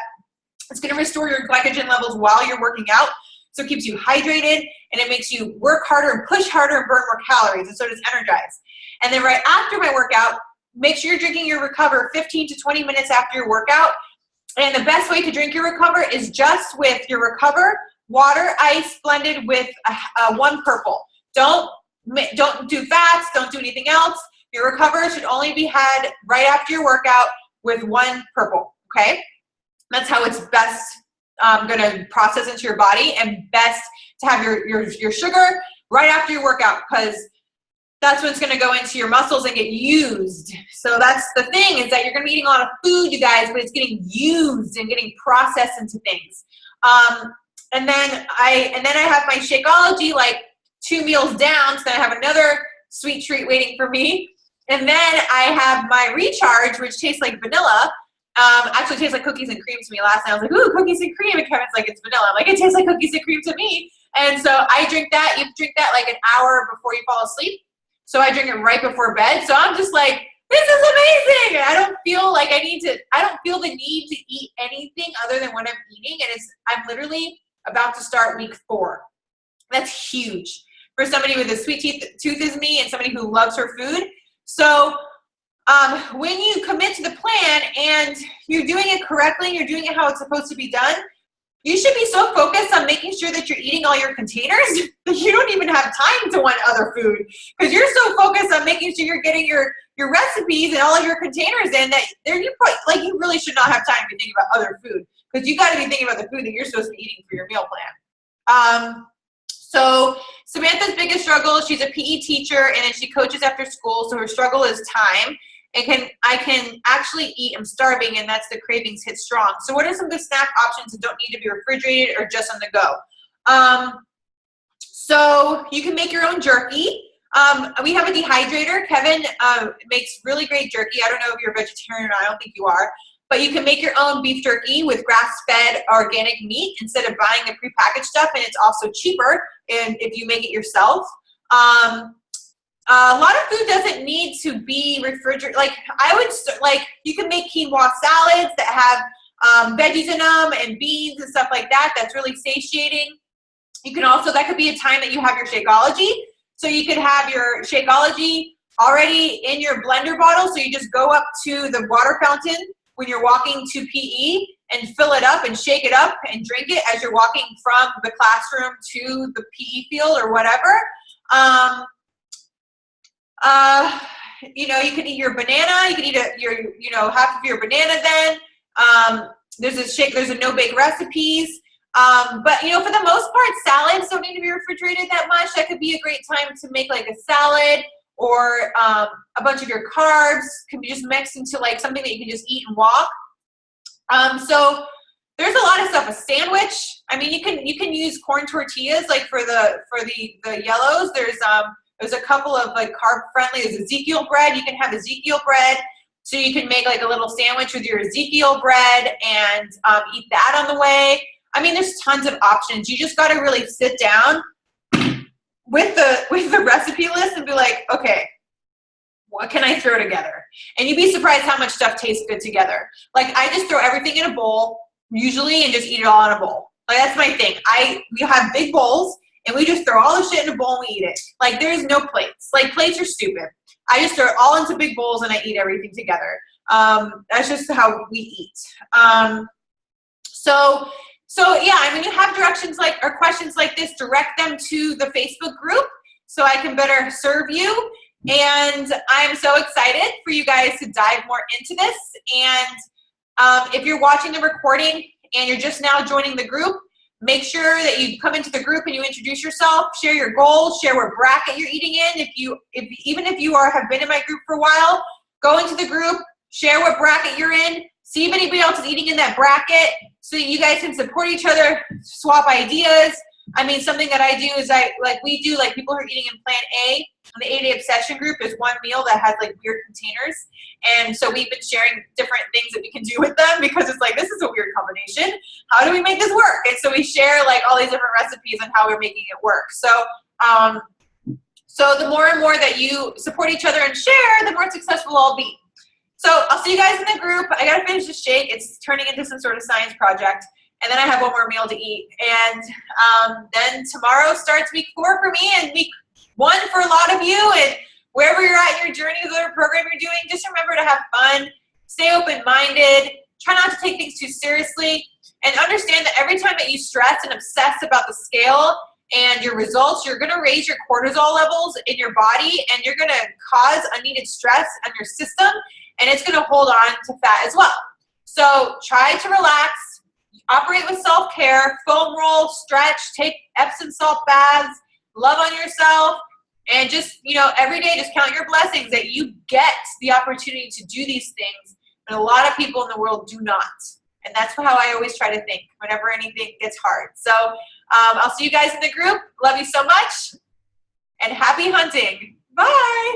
it's going to restore your glycogen levels while you're working out. So it keeps you hydrated and it makes you work harder and push harder and burn more calories. And so does Energize. And then right after my workout, make sure you're drinking your Recover 15 to 20 minutes after your workout. And the best way to drink your Recover is just with your Recover water ice blended with one purple. Don't do fats. Don't do anything else. Your Recover should only be had right after your workout with one purple. Okay, that's how it's best going to process into your body, and best to have your sugar right after your workout, because that's when it's going to go into your muscles and get used. So that's the thing, is that you're going to be eating a lot of food, you guys, but it's getting used and getting processed into things. And then I have my Shakeology like 2 meals down, so then I have another sweet treat waiting for me. And then I have my Recharge, which tastes like vanilla. Actually tastes like cookies and cream to me. Last night I was like, ooh, cookies and cream. And Kevin's like, it's vanilla. I'm like, it tastes like cookies and cream to me. And so I drink that. You drink that like an hour before you fall asleep. So I drink it right before bed. So I'm just like, this is amazing. I don't feel like I don't feel the need to eat anything other than what I'm eating. And I'm literally about to start week 4. That's huge for somebody with a sweet tooth as me and somebody who loves her food. So when you commit to the plan and you're doing it correctly, and you're doing it how it's supposed to be done, you should be so focused on making sure that you're eating all your containers that you don't even have time to want other food, because you're so focused on making sure you're getting your recipes and all of your containers in that you really should not have time to think about other food, because you got to be thinking about the food that you're supposed to be eating for your meal plan. So Samantha's biggest struggle, she's a PE teacher and then she coaches after school, so her struggle is time. I can actually eat, I'm starving, and that's the cravings hit strong. So what are some good snack options that don't need to be refrigerated or just on the go? So you can make your own jerky. We have a dehydrator. Kevin makes really great jerky. I don't know if you're a vegetarian or not. I don't think you are. But you can make your own beef jerky with grass-fed organic meat instead of buying the prepackaged stuff, and it's also cheaper if you make it yourself. A lot of food doesn't need to be refrigerated. You can make quinoa salads that have veggies in them and beans and stuff like that. That's really satiating. You can also, that could be a time that you have your Shakeology. So you could have your Shakeology already in your blender bottle. So you just go up to the water fountain when you're walking to PE and fill it up and shake it up and drink it as you're walking from the classroom to the PE field or whatever. You can eat your banana. You can eat half of your banana then. There's a no-bake recipes. But for the most part, salads don't need to be refrigerated that much. That could be a great time to make like a salad, or a bunch of your carbs can be just mixed into like something that you can just eat and walk. So there's a lot of stuff. A sandwich. I mean, you can use corn tortillas like for the yellows. There's a couple of like carb friendly. There's Ezekiel bread. You can have Ezekiel bread. So you can make like a little sandwich with your Ezekiel bread and eat that on the way. I mean, there's tons of options. You just got to really sit down with the recipe list and be like, okay, what can I throw together? And you'd be surprised how much stuff tastes good together. Like I just throw everything in a bowl usually and just eat it all in a bowl. Like that's my thing. We have big bowls and we just throw all the shit in a bowl and we eat it. Like there's no plates. Like plates are stupid. I just throw it all into big bowls and I eat everything together. That's just how we eat. So yeah, I mean, you have directions or questions like this, direct them to the Facebook group so I can better serve you. And I'm so excited for you guys to dive more into this. And if you're watching the recording and you're just now joining the group, make sure that you come into the group and you introduce yourself, share your goals, share what bracket you're eating in. Even if you have been in my group for a while, go into the group, share what bracket you're in, see if anybody else is eating in that bracket so you guys can support each other, swap ideas. I mean, something that I do is people who are eating in Plan A, in the 8-Day Obsession group, there's one meal that has like weird containers. And so we've been sharing different things that we can do with them because it's like, this is a weird combination. How do we make this work? And so we share like all these different recipes and how we're making it work. So, so the more and more that you support each other and share, the more successful we'll all be. So I'll see you guys in the group. I got to finish the shake. It's turning into some sort of science project. And then I have one more meal to eat. And then tomorrow starts week 4 for me and week 1 for a lot of you. And wherever you're at in your journey, whatever program you're doing, just remember to have fun, stay open-minded, try not to take things too seriously, and understand that every time that you stress and obsess about the scale and your results, you're going to raise your cortisol levels in your body, and you're going to cause unneeded stress on your system, and it's going to hold on to fat as well. So try to relax. Operate with self-care, foam roll, stretch, take Epsom salt baths, love on yourself, and just, every day just count your blessings that you get the opportunity to do these things. And a lot of people in the world do not. And that's how I always try to think whenever anything gets hard. So I'll see you guys in the group. Love you so much, and happy hunting. Bye.